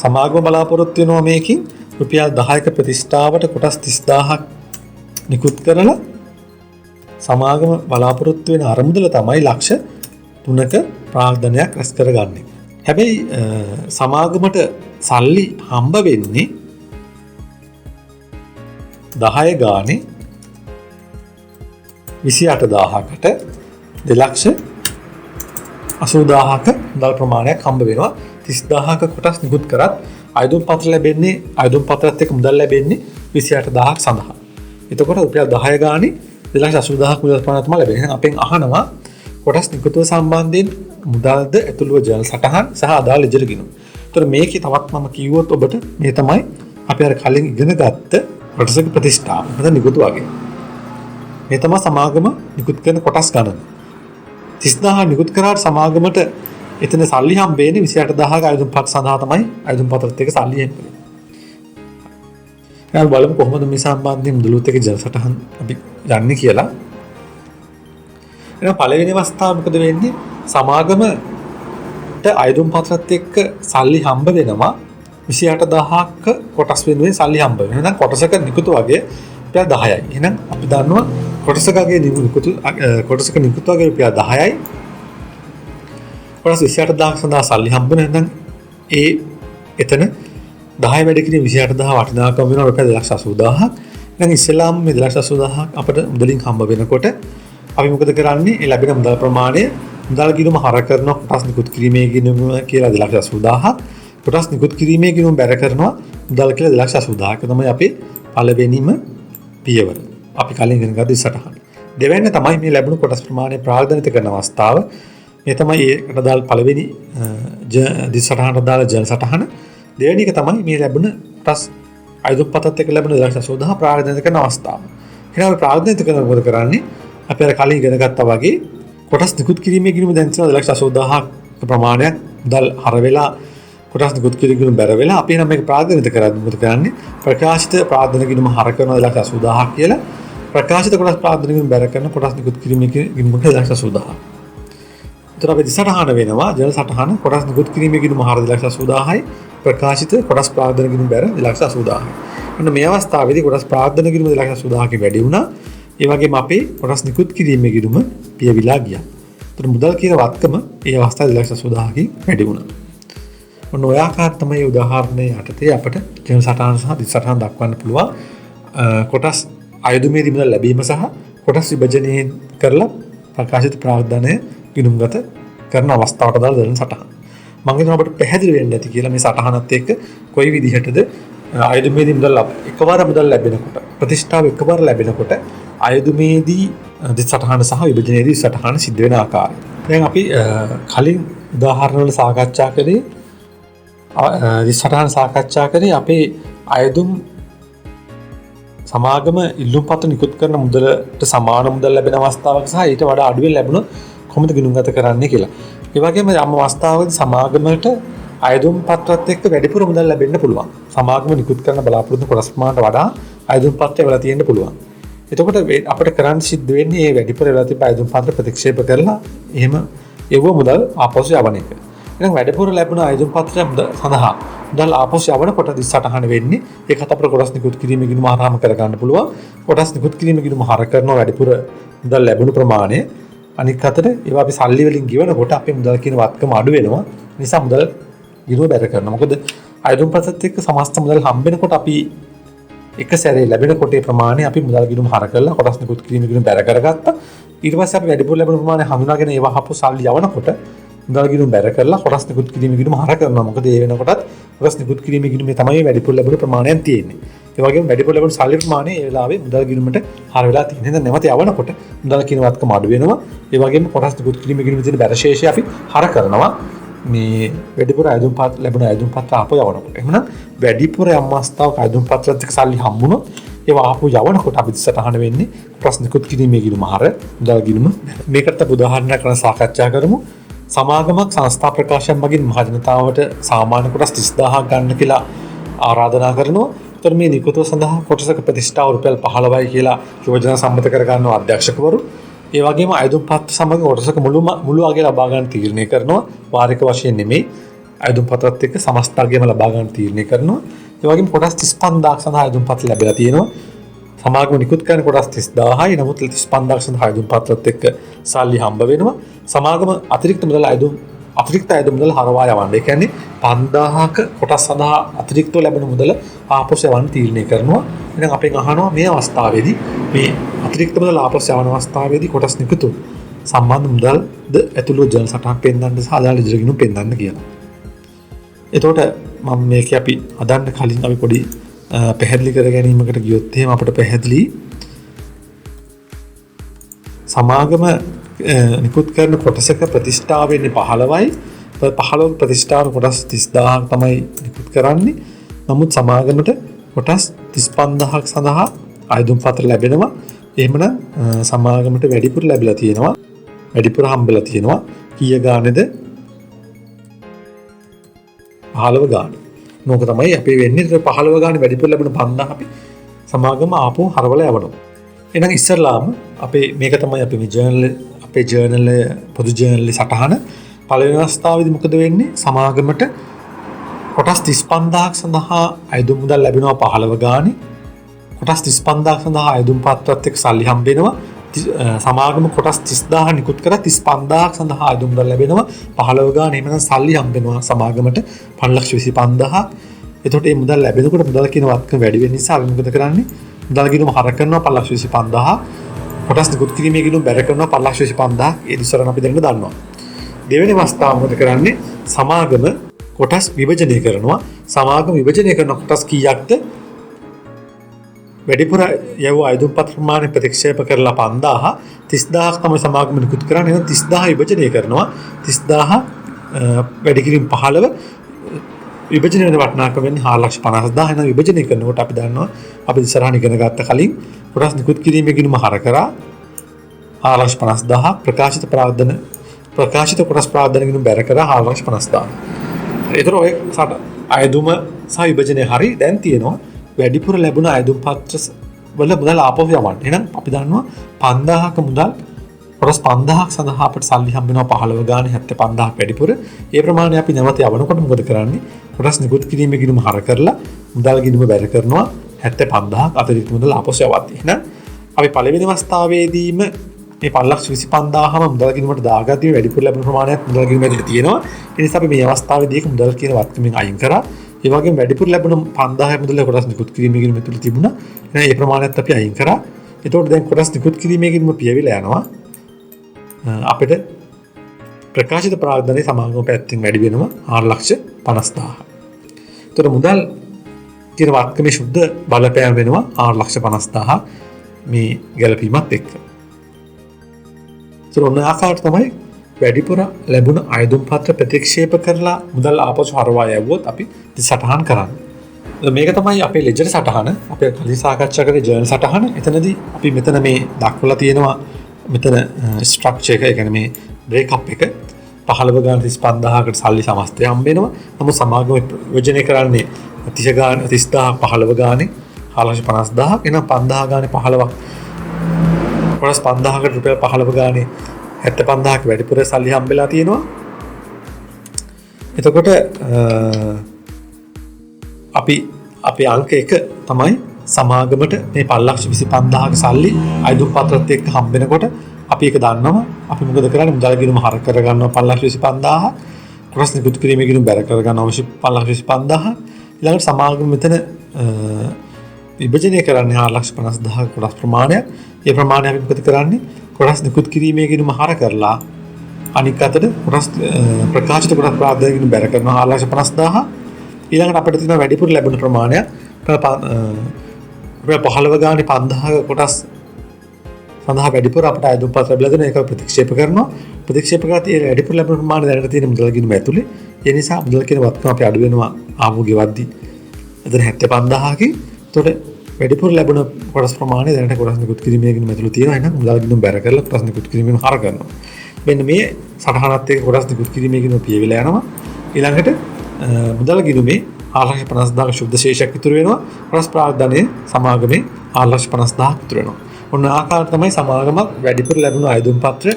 සමාගම බලාපොරොත්තු වෙනවා මේකින් රුපියල් 10ක ප්‍රතිෂ්ඨාවට කොටස් 30000ක් නිකුත් කරලා සමාගම බලාපොරොත්තු වෙන අරමුදල තමයි ලක්ෂ 3ක ප්‍රාර්ථනයක් රැස් කරගන්නේ. හැබැයි සමාගමට සල්ලි හම්බ වෙන්නේ 10 ගානේ 28000කට 2,80,000ක මුදල් ප්‍රමාණයක් හම්බ වෙනවා. 30000ක කොටස් නිකුත් කරත් අයදුම්පත ලැබෙන්නේ අයදුම්පතත් එක්ක මුදල් ලැබෙන්නේ 28000ක් සඳහා. එතකොට රුපියල් 10 ගානේ 2,80,000ක මුදල් ප්‍රමාණය තමයි ලැබෙන්නේ. අපෙන් අහනවා කොටස් නිකුතුව සම්බන්ධයෙන් මුදල්ද ඇතුළුව ජනල් සටහන් සහ අදාළ ලිජර් ගිණුම්. ඒතර මේකේ තවත් මම කිව්වොත් ඔබට මේ තමයි අපි අර කලින් ඉගෙන ගත්ත කොටසක ප්‍රතිෂ්ඨාව. නැත්නම් නිකුතු වගේ. මේ තමයි සමාගම නිකුත් කරන කොටස් ගණන. 30000 නිකුත් කරාට සමාගමට එතන සල්ලි හම්බෙන්නේ 28000ක අයදුම්පත් සඳහා තමයි අයදුම්පතත් එක්ක සල්ලි එන්නේ. එහෙනම් බලමු කොහොමද මේ සම්බන්ධයෙන් මුදලුත් එක්ක ජන සටහන් අපි යන්නේ කියලා. එහෙනම් පළවෙනි අවස්ථාව මොකද වෙන්නේ? සමාගමට අයදුම්පතත් එක්ක සල්ලි හම්බ වෙනවා 28000ක කොටස් වෙනුවෙන් සල්ලි හම්බ වෙනවා. එහෙනම් කොටසක නිකුතු වගේ රුපියල් 10යි. එහෙනම් අපි දන්නවා කොටසකගේ නිකුතු වගේ රුපියල් 10යි. කොටස් 28000ක් සඳහා සල්ලි හම්බ වෙනවා. එහෙනම් එතන 10 වැඩි කිරීම 28000 වටිනාකම වෙනවා රුපියල් 2,80,000ක්. දැන් ඉස්සෙල්ලාම මේ 2,80,000ක් අපිට මුදලින් හම්බ වෙනකොට අපි මොකද කරන්නේ? ඒ ලැබෙන මුදල් ප්‍රමාණය මුදල් ගිණුම හර කරනවා කොටස් නිකුත් කිරීමේ ගිණුම කියලා 2,80,000ක්. කොටස් නිකුත් කිරීමේ ගිණුම බැර කරනවා මුදල් කියලා 2,80,000ක්. තමයි අපේ පළවෙනිම පියවර. අපි කලින් ඉගෙන ගත්ත සටහන. දෙවැන්න තමයි මේ ලැබුණු කොටස් ප්‍රමාණය ප්‍රාර්ථනිත කරන අවස්ථාව. මේ තමයි ඒකට දාලා පළවෙනි දිසටහනට දාලා ජන සටහන. දෙවෙනි එක තමයි මේ ලැබුණ කොටස් අයදුම්පතත් එක්ක ලැබුණ 2,80,000 ප්‍රාර්ථනිත කරන අවස්ථාව. එහෙනම් අපි ප්‍රාර්ථනිත කරන මොකද කරන්නේ? අපි අර කලින් ඉගෙන ගත්තා වගේ කොටස් නිකුත් කිරීමේ ගිණුම දැන් තියෙනවා 2,80,000ක ප්‍රමාණයක් මුදල් හර වෙලා කොටස් නිකුත් කිරීම බැර වෙලා අපි නම් මේක ප්‍රාර්ථනිත කරද්දී මොකද කරන්නේ? ප්‍රකාශිත ප්‍රාර්ථන ගිණුම හර කරනවා 2,80,000ක් කියලා. ප්‍රකාශිත කොටස් ප්‍රාර්ථන ගිණුම බැර කරන කොටස් නිකුත් කිරීමේ ගිණුමට 2,80,000ක්. ඒතර අපි දිසටහන වෙනවා ජන සටහන කොටස් නිකුත් කිරීමේ ගිණුම හර 2,80,000යි ප්‍රකාශිත කොටස් ප්‍රාර්ථන ගිණුම බැර 2,80,000යි. අන්න මේ අවස්ථාවේදී කොටස් ප්‍රාර්ථන ගිණුම 2,80,000ක වැඩි වුණා. ඒ වගේම අපේ කොටස් නිකුත් කිරීමේ ගිණුම පියවිලා ගියා. ඒතර මුදල් කියන වත්කම ඒ අවස්ථාවේ 2,80,000කින් වැඩි වුණා. ඔන්න ඔය ආකාරයට තමයි උදාහරණයේ යටතේ අපිට ජන සටහන සහ දිසටහන දක්වන්න පුළුවන්. කොටස් අයදුමේදී මුදල් ලැබීම සහ කොටස් විභජනය කරලා ප්‍රකාශිත ප්‍රාර්ථනය ගිණුම්ගත කරන අවස්ථාවට දාලා දෙන සටහන. මම හිතනවා අපිට පැහැදිලි වෙන්න ඇති කියලා මේ සටහනත් එක්ක කොයි විදිහටද අයදුමේදී මුදල් එකවර මුදල් ලැබෙනකොට ප්‍රතිෂ්ඨාව එකවර ලැබෙනකොට අයදුමේදී දිසටහන සහ විභජනයේදී සටහන සිද්ධ වෙන ආකාරය. දැන් අපි කලින් උදාහරණ වල සාකච්ඡා කළේ දිසටහන සාකච්ඡා කරේ අපේ අයදුම් සමාගම ඉල්ලුම්පත් නිකුත් කරන මුදලට සමාන මුදල් ලැබෙන අවස්ථාවක සහ ඊට වඩා අඩුවෙන් ලැබුණොත් කොහොමද ගිණුම්ගත කරන්නේ කියලා. ඒ වගේම යම් අවස්ථාවකදී සමාගමට අයදුම්පත්වත් එක්ක වැඩිපුර මුදල් ලැබෙන්න පුළුවන්. සමාගම නිකුත් කරන බලාපොරොත්තු කොටස් ප්‍රමාණයට වඩා අයදුම්පත්ය වෙලා තියෙන්න පුළුවන්. එතකොට අපිට කරන්න සිද්ධ වෙන්නේ මේ වැඩිපුර වෙලා තිබ්බ අයදුම්පත් ප්‍රතික්ෂේප කරලා එහෙම ඒව මුදල් ආපසු යවන එක. එහෙනම් වැඩිපුර ලැබුණ අයදුම්පත්ය සඳහා මුදල් ආපසු යවනකොට දිසටහන වෙන්නේ ඒකත් අපිට කොටස් නිකුත් කිරීමේ ගිණුම හරහාම කර ගන්න පුළුවන්. කොටස් නිකුත් කිරීමේ ගිණුම හර කරන වැඩිපුර මුදල් ලැබුණු ප්‍රමාණය අනික් අතට ඒවා අපි සල්ලි වලින් ගෙවනකොට අපේ මුදල් කියන වත්කම අඩු වෙනවා. නිසා මුදල් ගිණුම බැර කරනවා. මොකද අයදුම්පතත් එක්ක සමස්ත මුදල් හම්බෙනකොට අපි එක සැරේ ලැබෙනකොට ඒ ප්‍රමාණය අපි මුදල් ගිණුම හර කරලා කොටස් නිකුත් කිරීමේ ගිණුම බැර කරගත්තා. ඊට පස්සේ අපි වැඩිපුර ලැබෙන ප්‍රමාණය හඳුනාගෙන ඒවා හපු සල්ලි යවනකොට මුදල් ගිණුම බැර කරලා කොටස් නිකුත් කිරීමේ ගිණුම හර කරනවා. මොකද ඒ වෙනකොටත් කොටස් නිකුත් කිරීමේ ගිණුමේ තමයි වැඩිපුර ලැබෙන ප්‍රමාණයක් තියෙන්නේ. ඒ වගේම වැඩිපුර ලැබෙන සල්ලි ප්‍රමාණය ඒ වෙලාවේ මුදල් ගිණුමට හර වෙලා තියෙන. එහෙනම් නැවත යවනකොට මුදල් කියන වත්කම අඩු වෙනවා. ඒ වගේම කොටස් නිකුත් කිරීමේ ගිණුමේ තියෙන බැර ශේෂය අපි හර කරනවා. මේ වැඩිපුර අයදුම්පත් ලැබුණ අයදුම්පත් ආපහු යවනකොට. එහෙනම් වැඩිපුර යම් අවස්ථාවක අයදුම්පත්වත් එක්ක සල්ලි හම්බුනොත් ඒවා ආපහු යවනකොට අපි සටහන වෙන්නේ කොටස් නිකුත් කිරීමේ ගිණුම හර මුදල් ගිණුම. මේකට අපි උදාහරණයක් කරලා සාකච්ඡා කරමු. සමාගමක් සංස්ථා ප්‍රකාශයක් මගින් මහ ජනතාවට සාමාන්‍ය කොටස් 30000ක් ගන්න කියලා ආරාධනා කරනවා. ඒතර මේ නිකුතව සඳහා කොටසක ප්‍රතිෂ්ඨාව රුපියල් 15යි කියලා යෝජනා සම්මත කර ගන්නවා අධ්‍යක්ෂකවරු. ඒ වගේම අයදුම්පත් සමග කොටසක මුළු අගය ලබා ගන්න තීරණය කරනවා. වාරික වශයෙන් නෙමෙයි අයදුම්පතත් එක්ක සමස්ත අගයම ලබා ගන්න තීරණය කරනවා. ඒ වගේම කොටස් 35000ක් සඳහා අයදුම්පත් ලැබිලා තියෙනවා. සමාගම නිකුත් කරන කොටස් 30000යි. නමුත් 35000ක් සඳහා අයදුම්පත්වත් එක්ක සල්ලි හම්බ වෙනවා. සමාගම අතිරික්ත මුදල් මුදල් හරවා යවන්න. ඒ කියන්නේ 5000ක කොටස් සඳහා අතිරික්තව ලැබෙන මුදල ආපහු යවන්න තීරණය කරනවා. එහෙනම් අපෙන් අහනවා මේ අවස්ථාවේදී මේ අතිරික්ත මුදල් ආපහු යවන අවස්ථාවේදී කොටස් නිකුතු සම්බන්ධ මුදල්ද ඇතුළු ජන සටහන් පෙන්වන්න සහ අදාළ ඉදිරිගිණු පෙන්වන්න කියලා. එතකොට මම මේක අපි හදන්න කලින් අපි පොඩි පැහැදිලි කර ගැනීමකට ගියොත් එහෙම අපිට පැහැදිලි සමාගම නිකුත් කරන කොටසක ප්‍රතිෂ්ඨාව වෙන්නේ 15යි. 15 ප්‍රතිෂ්ඨාව කොටස් 30000ක් තමයි නිකුත් කරන්නේ. නමුත් සමාගමට කොටස් 35000ක් සඳහා අයදුම්පත් ලැබෙනවා. එහෙමනම් සමාගමට වැඩිපුර ලැබිලා තියෙනවා. වැඩිපුර හම්බෙලා තියෙනවා. කීය ගානේද? 15 ගාන. නෝක තමයි අපේ වෙන්නේ 15 ගානේ වැඩිපුර ලැබෙන 5000 අපි සමාගම ආපහු හරවලා යවනවා. එහෙනම් ඉස්සරලාම අපේ මේක තමයි අපි මේ ජර්නල් පොදු ජර්නල් සටහන. පළවෙනි අවස්ථාවේදී මොකද වෙන්නේ? සමාගමට කොටස් 35000ක් සඳහා අයදුම් මුදල් ලැබෙනවා 15 ගානේ. කොටස් 35000ක් සඳහා අයදුම්පත්වත් එක්ක සල්ලි හම්බ වෙනවා. සමාගම කොටස් 30000 නිකුත් කරලා 35000ක් සඳහා අයදුම් මුදල් ලැබෙනවා 15 ගානේ. එහෙනම් සල්ලි හම්බ වෙනවා සමාගමට 525000ක්. එතකොට මේ මුදල් ලැබෙනකොට මුදල් කියන වත්කම වැඩි වෙන නිසා අපි මොකද කරන්නේ? මුදල් ගිණුම හර කරනවා 525000. කොටස් නිකුත් කිරීමේ ගිණුම බැර කරනවා 525000. ඒ දිසරණ අපි දැන් දන්නවා. දෙවෙනි අවස්ථාව මොකද කරන්නේ? සමාගම කොටස් විභජනය කරනවා. සමාගම විභජනය කරන කොටස් කීයක්ද? වැඩිපුර යව අයදුම්පත් ප්‍රමාණය ප්‍රතික්ෂේප කරලා 5000 30000ක් තමයි සමාගම නිකුත් කරන්නේ. එහෙනම් 30000 විභජනය කරනවා. 30000 වැඩි කිරීම 15 විභජනය වෙන වටිනාකම වෙන්නේ 450000. එහෙනම් විභජනය කරනකොට අපි දන්නවා අපි ඉස්සරහට ඉගෙන ගත්ත කලින් කොටස් නිකුත් කිරීමේ ගිණුම හර කරා 450000 ප්‍රකාශිත කොටස් ප්‍රාර්ථන ගිණුම බැර කරා 450000. ඒතර ඔය අයදුම සහ විභජනය හරි දැන් තියෙනවා වැඩිපුර ලැබුණ අයදුම් පත්‍ර වල මුදල් ආපහු යවන්න. එහෙනම් අපි දන්නවා 5000ක මුදල් කොටස් 5000ක් සඳහා අපිට සල්ලි හම්බ වෙනවා 15 ගානේ 75000ක් වැඩිපුර. ඒ ප්‍රමාණය අපි නැවත යවනකොට මොකද කරන්නේ? කොටස් නිකුත් කිරීමේ ගිණුම හර කරලා මුදල් ගිණුම බැර කරනවා 75000ක් අතිරික්ත මුදල් ආපහු යවද්දී. එහෙනම් අපි පළවෙනි අවස්ථාවේදීම මේ 525000ම මුදල් ගිණුමට දාගත්තී වැඩිපුර ලැබෙන ප්‍රමාණයක් මුදල් ගිණුම ඇතුළේ තියෙනවා. ඒ නිසා අපි මේ අවස්ථාවේදී ඒක මුදල් කියන වත්කමින් අයින් කරා. ඒ වගේම වැඩිපුර ලැබුණ 5000 මුදල කොටස් නිකුත් කිරීමේ ගිණුම ඇතුළේ තිබුණා. එහෙනම් ඒ ප්‍රමාණයත් අපි අයින් කරා. එතකොට දැන් කොටස් නිකුත් කිරීමේ ගිණුම පියවිලා යනවා. අපිට ප්‍රකාශිත ප්‍රාර්ථනයේ සමාගම පැත්තෙන් වැඩි වෙනවා 450000. එතකොට මුදල් කියන වත්කමේ සුද්ධ බලපෑම වෙනවා 450000 මේ ගැළපීමත් එක්ක. ඔන්න ආකාරයට තමයි වැඩිපුර ලැබුණ අයදුම් පත්‍ර ප්‍රතික්ෂේප කරලා මුදල් ආපසු හරවා යවුවොත් අපි සටහන් කරන්නේ. මේක තමයි අපේ ලෙජර් සටහන. අපේ කලින් සාකච්ඡා කරේ ජර්නල් සටහන. එතනදී අපි මෙතන මේ දක්වලා තියෙනවා මෙතන ස්ට්‍රක්චර් එක. ඒ කියන්නේ මේ බ්‍රේක් අප් එක 15 ගාන 35000කට සල්ලි සමස්තය හම්බ වෙනවා. නමුත් සමාගම විභජනය කරන්නේ 30 ගාන 30000 15 ගානේ 450000ක්. එහෙනම් 5000 ගානේ 15ක් කොටස් 5000කට රුපියල් 15 ගානේ 75000ක වැඩිපුර සල්ලි හම්බෙලා තියෙනවා. එතකොට අපි අංක 1 තමයි සමාගමට මේ 525000ක සල්ලි අයදුම් පත්‍රත් එක්ක හම්බ වෙනකොට අපි ඒක දන්නවා. අපි මොකද කරන්නේ? මුදල් ගිණුම හර කර ගන්නවා 525000. කොටස් නිකුත් කිරීමේ ගිණුම බැර කර ගන්න අවශ්‍ය 525000. ඊළඟට සමාගම මෙතන විභජනය කරන්නේ 450000 කොටස් ප්‍රමාණයක්. ඒ ප්‍රමාණය අපි මොකද කරන්නේ? කොටස් නිකුත් කිරීමේ ගිණුම හර කරලා අනික් අතට කොටස් ප්‍රකාශිත කොටස් ප්‍රාර්ථනා ගිණුම බැර කරනවා 450000. ඊළඟට අපිට තියෙන වැඩිපුර ලැබුණ ප්‍රමාණය 15 ගානේ 5000 කොටස් සඳහා වැඩිපුර අපට අයදුම්පත් ලැබිලා දෙන ඒක ප්‍රතික්ෂේප කරනවා. ප්‍රතික්ෂේප කරලා තියෙන වැඩිපුර ලැබෙන ප්‍රමාණය දැනට තියෙන මුදල් ගිණුම ඇතුලේ. ඒ නිසා මුදල් කියන වත්කම අපි අඩු වෙනවා ආපු ගෙවද්දී. එතන 75000කින්. එතකොට වැඩිපුර ලැබුණ කොටස් ප්‍රමාණය දැනට කොටස් නිකුත් කිරීමේ ගිණුම ඇතුළේ තියෙනවා. එහෙනම් මුදල් ගිණුම බැර කරලා කොටස් නිකුත් කිරීමෙන් හර කරනවා. මෙන්න මේ සටහනත් එක්ක කොටස් නිකුත් කිරීමේ ගිණුම පියවිලා යනවා. ඊළඟට මුදල් ගිණුමේ 450000ක ශුද්ධ ශේෂයක් ඉතුරු වෙනවා. කොටස් ප්‍රාග්ධනයේ සමාගමේ 450000ක් ඉතුරු වෙනවා. ඔන්න ආකාරයට තමයි සමාගමක් වැඩිපුර ලැබුණු අයදුම් පත්‍ර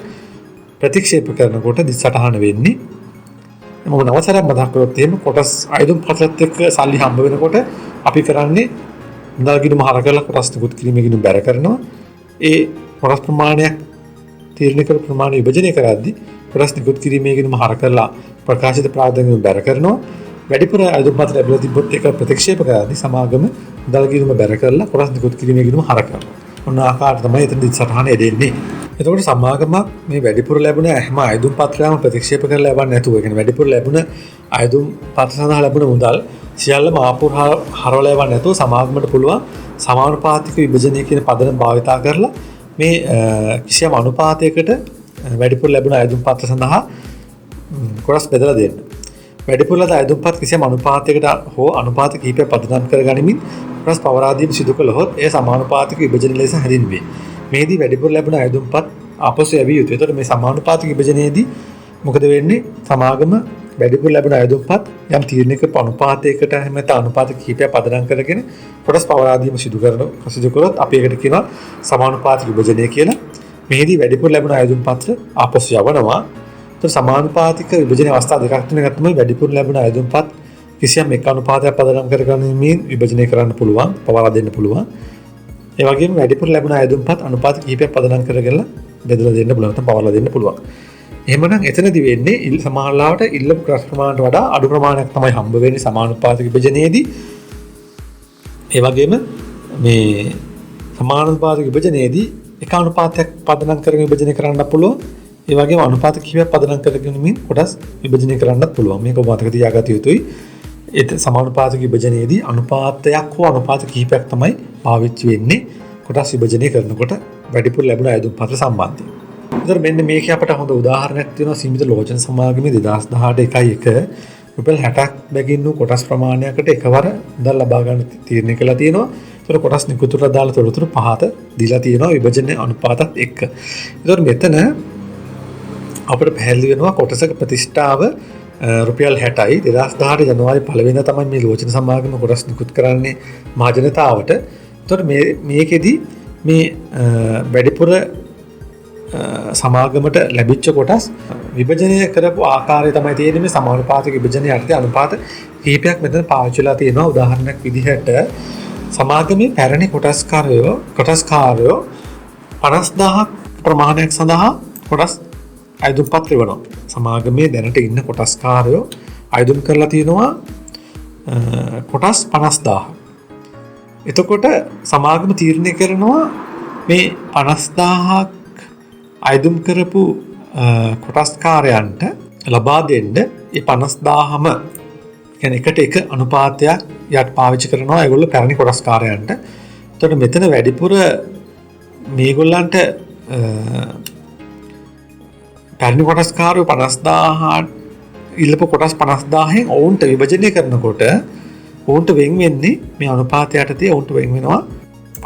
ප්‍රතික්ෂේප කරනකොට දිසටහන වෙන්නේ. මම නවසරක් මතක් කරොත් එහෙම කොටස් අයදුම් පත්‍රත් එක්ක සල්ලි හම්බ වෙනකොට අපි කරන්නේ මුදල් ගිණුම හර කරලා කොටස් නිකුත් කිරීමේ ගිණුම බැර කරනවා. ඒ කොටස් ප්‍රමාණයක් තීරණය කර ප්‍රමාණය විභජනය කරද්දී කොටස් නිකුත් කිරීමේ ගිණුම හර කරලා ප්‍රකාශිත ප්‍රාග්ධන ගිණුම බැර කරනවා. වැඩිපුර අයදුම් පත්‍ර ලැබිලා තිබ්බොත් ඒක ප්‍රතික්ෂේප කරද්දී සමාගම මුදල් ගිණුම බැර කරලා කොටස් නිකුත් කිරීමේ ගිණුම හර කරනවා. ඔන්න ආකාරයට තමයි එතන දිසටහන එදෙන්නේ. එතකොට සමාගමක් මේ වැඩිපුර ලැබුණ හැම අයදුම් පත්‍රයක්ම ප්‍රතික්ෂේප කරලා ලබන්නේ නැතුව, ඒ කියන්නේ වැඩිපුර ලැබුණ අයදුම් පත්‍ර සඳහා ලැබුණ මුදල් සියල්ලම ආපුර හරවලා යවන්න නැතුව සමාගමට පුළුවන් සමානුපාතික විභජනය කියන පදනම භාවිතා කරලා මේ කිසියම් අනුපාතයකට වැඩිපුර ලැබුණ අයදුම් පත්‍ර සඳහා කොටස් බෙදලා දෙන්න. වැඩිපුර ලද අයදුම් පත්‍ර කිසියම් අනුපාතයකට හෝ අනුපාත කිහිපයක් පදනම් කරගනිමින් කොටස් පවරාදීම සිදු කළහොත් එය සමානුපාතික විභජන ලෙස හැඳින්වේ. මේදී වැඩිපුර ලැබුණ අයදුම්පත් ආපසු යවිය යුතුයි. එතකොට මේ සමානුපාතික විභජනයේදී මොකද වෙන්නේ? සමාගම වැඩිපුර ලැබුණ අයදුම්පත් යම් තීරණයක අනුපාතයකට එහෙම නැත්නම් අනුපාත කිහිපයක් පදනම් කරගෙන කොටස් පවරාදීම සිදු කරොත් අපි ඒකට කියනවා සමානුපාතික විභජනය කියලා. මේදී වැඩිපුර ලැබුණ අයදුම්පත් ආපසු යවනවා. එතකොට සමානුපාතික විභජන අවස්ථා දෙකක් තුනක් තමයි වැඩිපුර ලැබුණ අයදුම්පත් කිසියම් එක් අනුපාතයක් පදනම් කරගැනීමෙන් විභජනය කරන්න පුළුවන්, පවරා දෙන්න පුළුවන්. ඒ වගේම වැඩිපුර ලැබුණ අයදුම්පත් අනුපාත කිහිපයක් පදනම් කරගෙන බෙදලා දෙන්න පුළුවන්, නැත්නම් පවරලා දෙන්න පුළුවන්. එහෙමනම් එතනදි වෙන්නේ සමානලාවට ඉල්ලපු ක්‍රස් ප්‍රමාණයට වඩා අඩු ප්‍රමාණයක් තමයි හම්බ වෙන්නේ සමානුපාතික විභජනයේදී. ඒ වගේම මේ සමානුපාතික විභජනයේදී එක අනුපාතයක් පදනම් කරගෙන විභජනය කරන්න පුළුවන්. ඒ වගේම අනුපාත කිහිපයක් පදනම් කරගෙනමින් කොටස් විභජනය කරන්නත් පුළුවන්. මේක මතක තියාගත යුතුයි. ඒත් සමානුපාතික විභජනයේදී අනුපාතයක් හෝ අනුපාත කිහිපයක් තමයි පාවිච්චි වෙන්නේ කොටස් විභජනය කරනකොට වැඩිපුර ලැබුණ අයදුම් පත්‍ර සම්බන්ධයෙන්. ඒතර මෙන්න මේකේ අපට හොඳ උදාහරණයක් තියෙනවා සීමිත ලෝචන සමාගමේ 2018 රුපියල් 60ක් බැගින් වූ කොටස් ප්‍රමාණයකට එකවර මුදල් ලබා ගන්න තීරණය කළා තියෙනවා. ඒතර කොටස් නිකුත්තුට දාලා තොරතුරු පහත දීලා තියෙනවා විභජන අනුපාතත් එක්ක. ඒතර මෙතන අපිට පැහැදිලි වෙනවා කොටසක ප්‍රතිෂ්ඨාව රුපියල් 60යි 2018 ජනවාරි 1 වෙනිදා තමයි මේ ලෝචන සමාගම කොටස් නිකුත් කරන්නේ මහ ජනතාවට. එතකොට මේකෙදි මේ වැඩිපුර සමාගමට ලැබිච්ච කොටස් විභජනය කරපු ආකාරය තමයි තියෙන්නේ මේ සමානුපාතික විභජනය යටතේ අනුපාත කීපයක් මෙතන පාවිච්චි වෙලා තියෙනවා. උදාහරණයක් විදිහට සමාගමේ පැරණි කොටස්කාරයෝ 50000ක් ප්‍රමාණයක් සඳහා කොටස් අයදුම් පත්‍ර වෙනවා. සමාගමේ දැනට ඉන්න කොටස්කාරයෝ අයදුම් කරලා තියෙනවා කොටස් 50000. එතකොට සමාගම තීරණය කරනවා මේ 50000ක් අයදුම් කරපු කොටස්කාරයන්ට ලබා දෙන්න ඒ 50000ම කියන්නේ එකට එක අනුපාතයක් යට පාවිච්චි කරනවා ඒගොල්ලෝ පැරණි කොටස්කාරයන්ට. එතකොට මෙතන වැඩිපුර මේගොල්ලන්ට පැරණි කොටස්කාරයෝ 50000 ඉල්ලපු කොටස් 50000න් ඔවුන්ට විභජනය කරනකොට ඔවුන්ට වෙන් වෙන්නේ මේ අනුපාතය යටතේ ඔවුන්ට වෙන් වෙනවා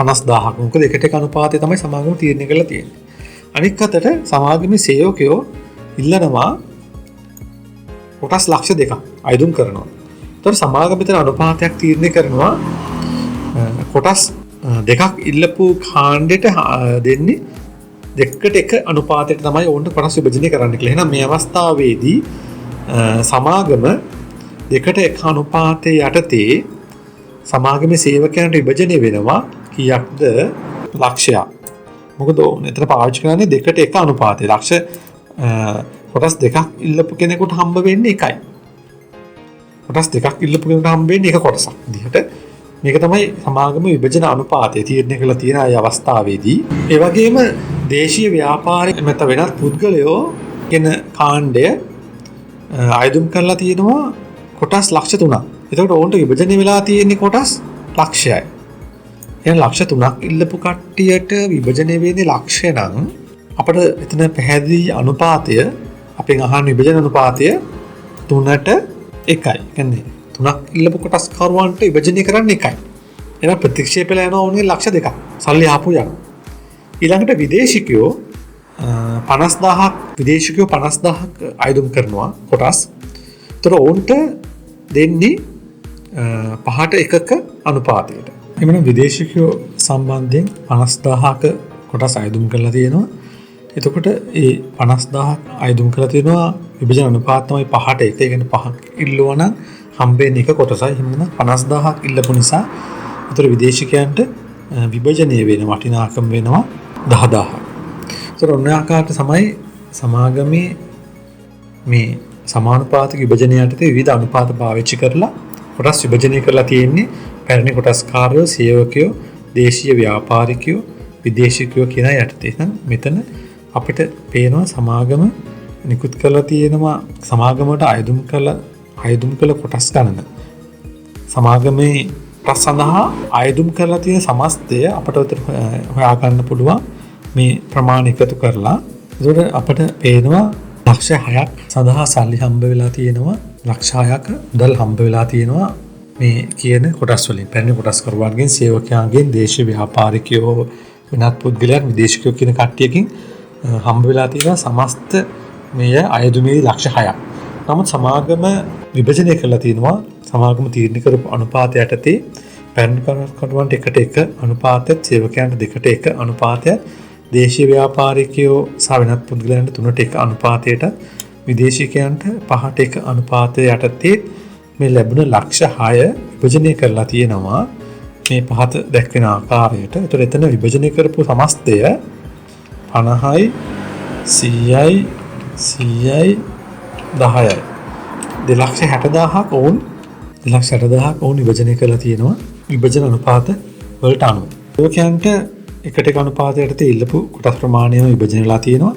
50000ක්. මොකද එකට එක අනුපාතය තමයි සමාගම තීරණය කරලා තියෙන්නේ. අනික් අතට සමාගමේ සේවකයෝ ඉල්ලනවා කොටස් ලක්ෂ 2ක් අයදුම් කරනවා. ඒතර සමාගම විතර අනුපාතයක් තීරණය කරනවා කොටස් දෙකක් ඉල්ලපු කාණ්ඩයට දෙන්නේ දෙකට එක අනුපාතයට තමයි ඕන්ට කොටස් විභජනය කරන්න කියලා. එහෙනම් මේ අවස්ථාවේදී සමාගම දෙකට එක අනුපාතයේ යටතේ සමාගමේ සේවකයන්ට විභජනය වෙනවා කීයක්ද? ලක්ෂයක්. මොකද එතන පාවිච්චි කරන්නේ දෙකට එක අනුපාතය. ලක්ෂ කොටස් දෙකක් ඉල්ලපු කෙනෙකුට හම්බ වෙන්නේ එකයි. කොටස් දෙකක් ඉල්ලපු කෙනෙකුට හම්බ වෙන්නේ එක කොටසක්. විදිහට මේක තමයි සමාගම විභජන අනුපාතය තීරණය කරලා තියෙන අය අවස්ථාවේදී. ඒ වගේම දේශීය ව්‍යාපාරික මත වෙනත් පුද්ගලයෝ කියන කාණ්ඩය අයදුම් කරලා තියෙනවා කොටස් ලක්ෂ 3ක්. එතකොට ඕන්ට විභජනය වෙලා තියෙන්නේ කොටස් ලක්ෂයයි. එහෙනම් ලක්ෂ 3ක් ඉල්ලපු කට්ටියට විභජනය වෙන්නේ ලක්ෂය නම් අපිට එතන පැහැදිලි අනුපාතය අපෙන් අහන විභජන අනුපාතය 3ට 1යි. කියන්නේ 3ක් ඉල්ලපු කොටස් කරුවන්ට විභජනය කරන්නේ 1යි. එහෙනම් ප්‍රතික්ෂේපලා යනවා උනේ ලක්ෂ 2ක්. සල්ලි ආපු යනවා. ඊළඟට විදේශිකයෝ 50000ක් අයදුම් කරනවා කොටස්. ඒතර ඔවුන්ට දෙන්නේ 5ට 1ක අනුපාතයට. එමනම් විදේශිකයෝ සම්බන්ධයෙන් 50000ක කොටස් අයදුම් කරලා තියෙනවා. එතකොට ඒ 50000ක් අයදුම් කරලා තියෙනවා විභජන අනුපාත තමයි 5ට 1. ඒ කියන්නේ 5ක් ඉල්ලුවා නම් හම්බෙන්නේ 1 කොටසයි. එහෙනම් 50000ක් ඉල්ලපු නිසා ඒතර විදේශිකයන්ට විභජනය වෙන වටිනාකම වෙනවා 10000ක්. ඒතර ඔන්න ආකාරයට තමයි සමාගමේ මේ සමානුපාතික විභජනය යටතේ විවිධ අනුපාත පාවිච්චි කරලා කොටස් විභජනය කරලා තියෙන්නේ. පැරණි කොටස්කාරයෝ, සේවකයෝ, දේශීය ව්‍යාපාරිකයෝ, විදේශිකයෝ කියන යටතේ. මෙතන අපිට පේනවා සමාගම නිකුත් කරලා තියෙනවා සමාගමට අයදුම් කළ කොටස් ගණන. සමාගමේ කොටස් සඳහා අයදුම් කරලා තියෙන සමස්තය අපට හොයා ගන්න පුළුවන් මේ ප්‍රමාණ එකතු කරලා. ඒකට අපිට පේනවා ලක්ෂ 6ක් සඳහා සල්ලි හම්බ වෙලා තියෙනවා. ලක්ෂ 6ක මුදල් හම්බ වෙලා තියෙනවා මේ කියන කොටස් වලින්. පැරණි කොටස් කරුවන්ගෙන්, සේවකයන්ගෙන්, දේශීය ව්‍යාපාරිකයෝ, වෙනත් පුද්ගලයන්, විදේශිකයෝ කියන කට්ටියකින් හම්බ වෙලා තියෙනවා සමස්ත මේ අයදුමේ ලක්ෂ 6ක්. නමුත් සමාගම විභජනය කරලා තියෙනවා සමාගම තීරණය කරපු අනුපාතය යටතේ පැරණි කරුවන්ට 1ට 1 අනුපාතයත්, සේවකයන්ට 2ට 1 අනුපාතයත්, දේශීය ව්‍යාපාරිකයෝ සහ වෙනත් පුද්ගලයන්ට 3ට 1 අනුපාතයට, විදේශිකයන්ට 5ට 1 අනුපාතය යටතේ මේ ලැබුණ ලක්ෂ 6 විභජනය කරලා තියෙනවා මේ පහත දැක්වෙන ආකාරයට. ඒතර එතන විභජනය කරපු සමස්තය 50යි 100යි 100යි 10යි 260000ක් ඔවුන් 260000ක් ඔවුන් විභජනය කරලා තියෙනවා විභජන අනුපාත වලට අනුව. සේවකයන්ට 1ට 1 අනුපාතයට ඉල්ලපු කොටස් ප්‍රමාණයම විභජනය වෙලා තියෙනවා.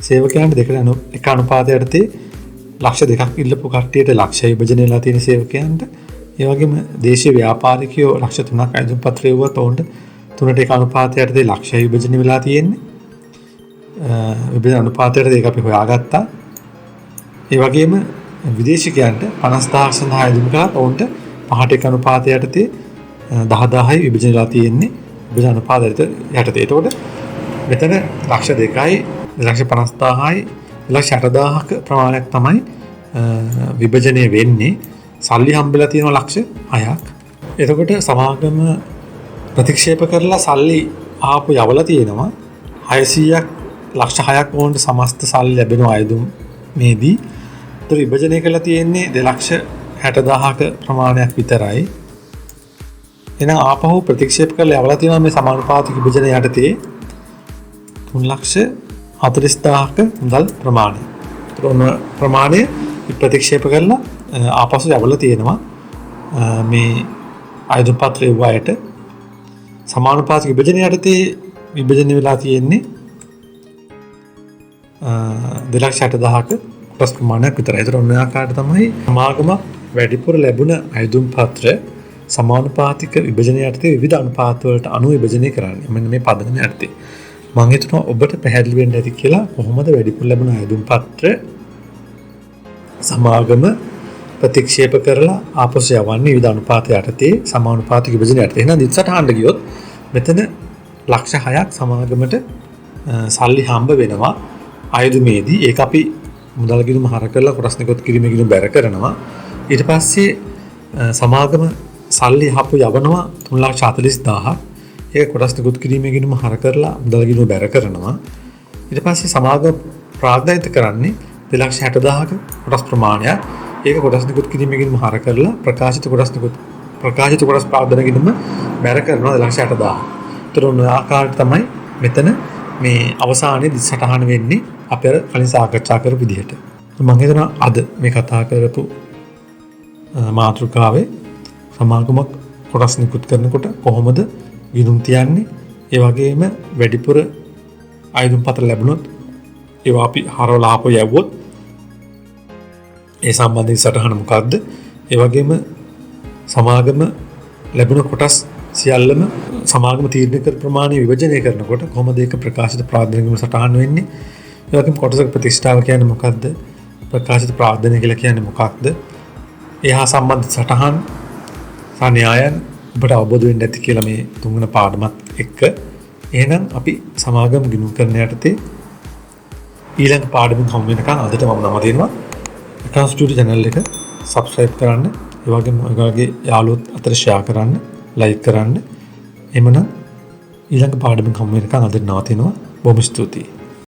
සේවකයන්ට 2ට 1 අනුපාතයට ලක්ෂ 2ක් ඉල්ලපු කට්ටියට ලක්ෂය විභජනය වෙලා තියෙන සේවකයන්ට. ඒ වගේම දේශීය ව්‍යාපාරිකයෝ ලක්ෂ 3ක් අයදුම් පත්‍රය වුවත් ඔවුන්ට 3ට 1 අනුපාතයට ලක්ෂය විභජනය වෙලා තියෙන්නේ. විභජන අනුපාතයට ඒක අපි හොයාගත්තා. ඒ වගේම විදේශිකයන්ට 50000 සඳහා අයදුම් කළාත් ඔවුන්ට 5ට 1 අනුපාතයට 10000යි විභජනය වෙලා තියෙන්නේ විභජන අනුපාතයට යටතේ. එතකොට මෙතන ලක්ෂ 2යි 250000යි 60000ක ප්‍රමාණයක් තමයි විභජනය වෙන්නේ. සල්ලි හම්බෙලා තියෙනවා ලක්ෂ 6ක්. එතකොට සමාගම ප්‍රතික්ෂේප කරලා සල්ලි ආපු යවලා තියෙනවා 600ක් ලක්ෂ 6ක් වොන්ට සමස්ත සල්ලි ලැබෙන අයදුම් මේදී. ඒතර විභජනය කරලා තියෙන්නේ 2,60,000ක ප්‍රමාණයක් විතරයි. එහෙනම් ආපහු ප්‍රතික්ෂේප කරලා යවලා තියෙනවා මේ සමානුපාතික විභජන යටතේ 3,40,000ක මුදල් ප්‍රමාණය. ඒතර ඔන්න ප්‍රමාණය ප්‍රතික්ෂේප කරලා ආපසු යවලා තියෙනවා මේ අයදුම් පත්‍රයේ වයට සමානුපාතික විභජන යටතේ විභජනය වෙලා තියෙන්නේ 2,60,000ක කොටස් ප්‍රමාණයක් විතරයි. ඒතර ඔන්න ආකාරයට තමයි සමාගම වැඩිපුර ලැබුණ අයදුම් පත්‍ර සමානුපාතික විභජන යටතේ විවිධ අනුපාත වලට අනුව විභජනය කරන්නේ. මෙන්න මේ පදනම යටතේ. මම හිතනවා ඔබට පැහැදිලි වෙන්න ඇති කියලා කොහොමද වැඩිපුර ලැබුණ අයදුම් පත්‍ර සමාගම ප්‍රතික්ෂේප කරලා ආපසු යවන්නේ විවිධ අනුපාත යටතේ සමානුපාතික විභජන යටතේ. එහෙනම් දිස්සටහන්න ගියොත් මෙතන ලක්ෂ 6ක් සමාගමට සල්ලි හම්බ වෙනවා අයදුමේදී. ඒක අපි මුදල් ගිණුම හර කරලා කොටස් නිකුත් කිරීමේ ගිණුම බැර කරනවා. ඊට පස්සේ සමාගම සල්ලි හපු යවනවා 3,40,000ක්. ඒක කොටස් නිකුත් කිරීමේ ගිණුම හර කරලා මුදල් ගිණුම බැර කරනවා. ඊට පස්සේ සමාගම ප්‍රාග්ධානිත කරන්නේ 2,60,000ක කොටස් ප්‍රමාණයක්. ඒක කොටස් නිකුත් කිරීමේ ගිණුම හර කරලා ප්‍රකාශිත කොටස් ප්‍රාග්ධන ගිණුම බැර කරනවා 2,60,000. ඒතර ඔන්න ආකාරයට තමයි මෙතන මේ අවසානයේ දිස්සටහන වෙන්නේ අපි අර කලින් සාකච්ඡා කරපු විදිහට. මම හිතනවා අද මේ කතා කරපු මාතෘකාවේ සමාගමක් කොටස් නිකුත් කරනකොට කොහොමද ගිණුම් තියන්නේ, ඒ වගේම වැඩිපුර අයදුම් පත්‍ර ලැබුණොත් ඒවා අපි හරවලා ආපහු යවුවොත් ඒ සම්බන්ධ සටහන මොකක්ද, ඒ වගේම සමාගම ලැබුණ කොටස් සියල්ලම සමාගම තීරණය කර ප්‍රමාණය විභජනය කරනකොට කොහොමද ඒක ප්‍රකාශිත ප්‍රාර්ථනාවකින් සටහන් වෙන්නේ? ඒ වගේම කොටසක ප්‍රතිෂ්ඨාව කියන්නේ මොකක්ද? ප්‍රකාශිත ප්‍රාර්ථනා කියලා කියන්නේ මොකක්ද? එහා සම්බන්ධ සටහන් සාන්‍යයන් ඔබට අවබෝධ වෙන්න ඇති කියලා මේ තුන්වන පාඩමත් එක්ක. එහෙනම් අපි සමාගම් ගිණුම් කරන යටතේ ඊළඟ පාඩමින් හමු වෙනකන් අදට මම නම දෙනවා. Accounts Tutor channel එක subscribe කරන්න. ඒ වගේම ඔයගොල්ලෝගේ යාළුවොත් අතර share කරන්න, like කරන්න. එමනම් ඊළඟ පාඩමින් හමු වෙනකන් අදට නවතිනවා. බොහොම ස්තුතියි.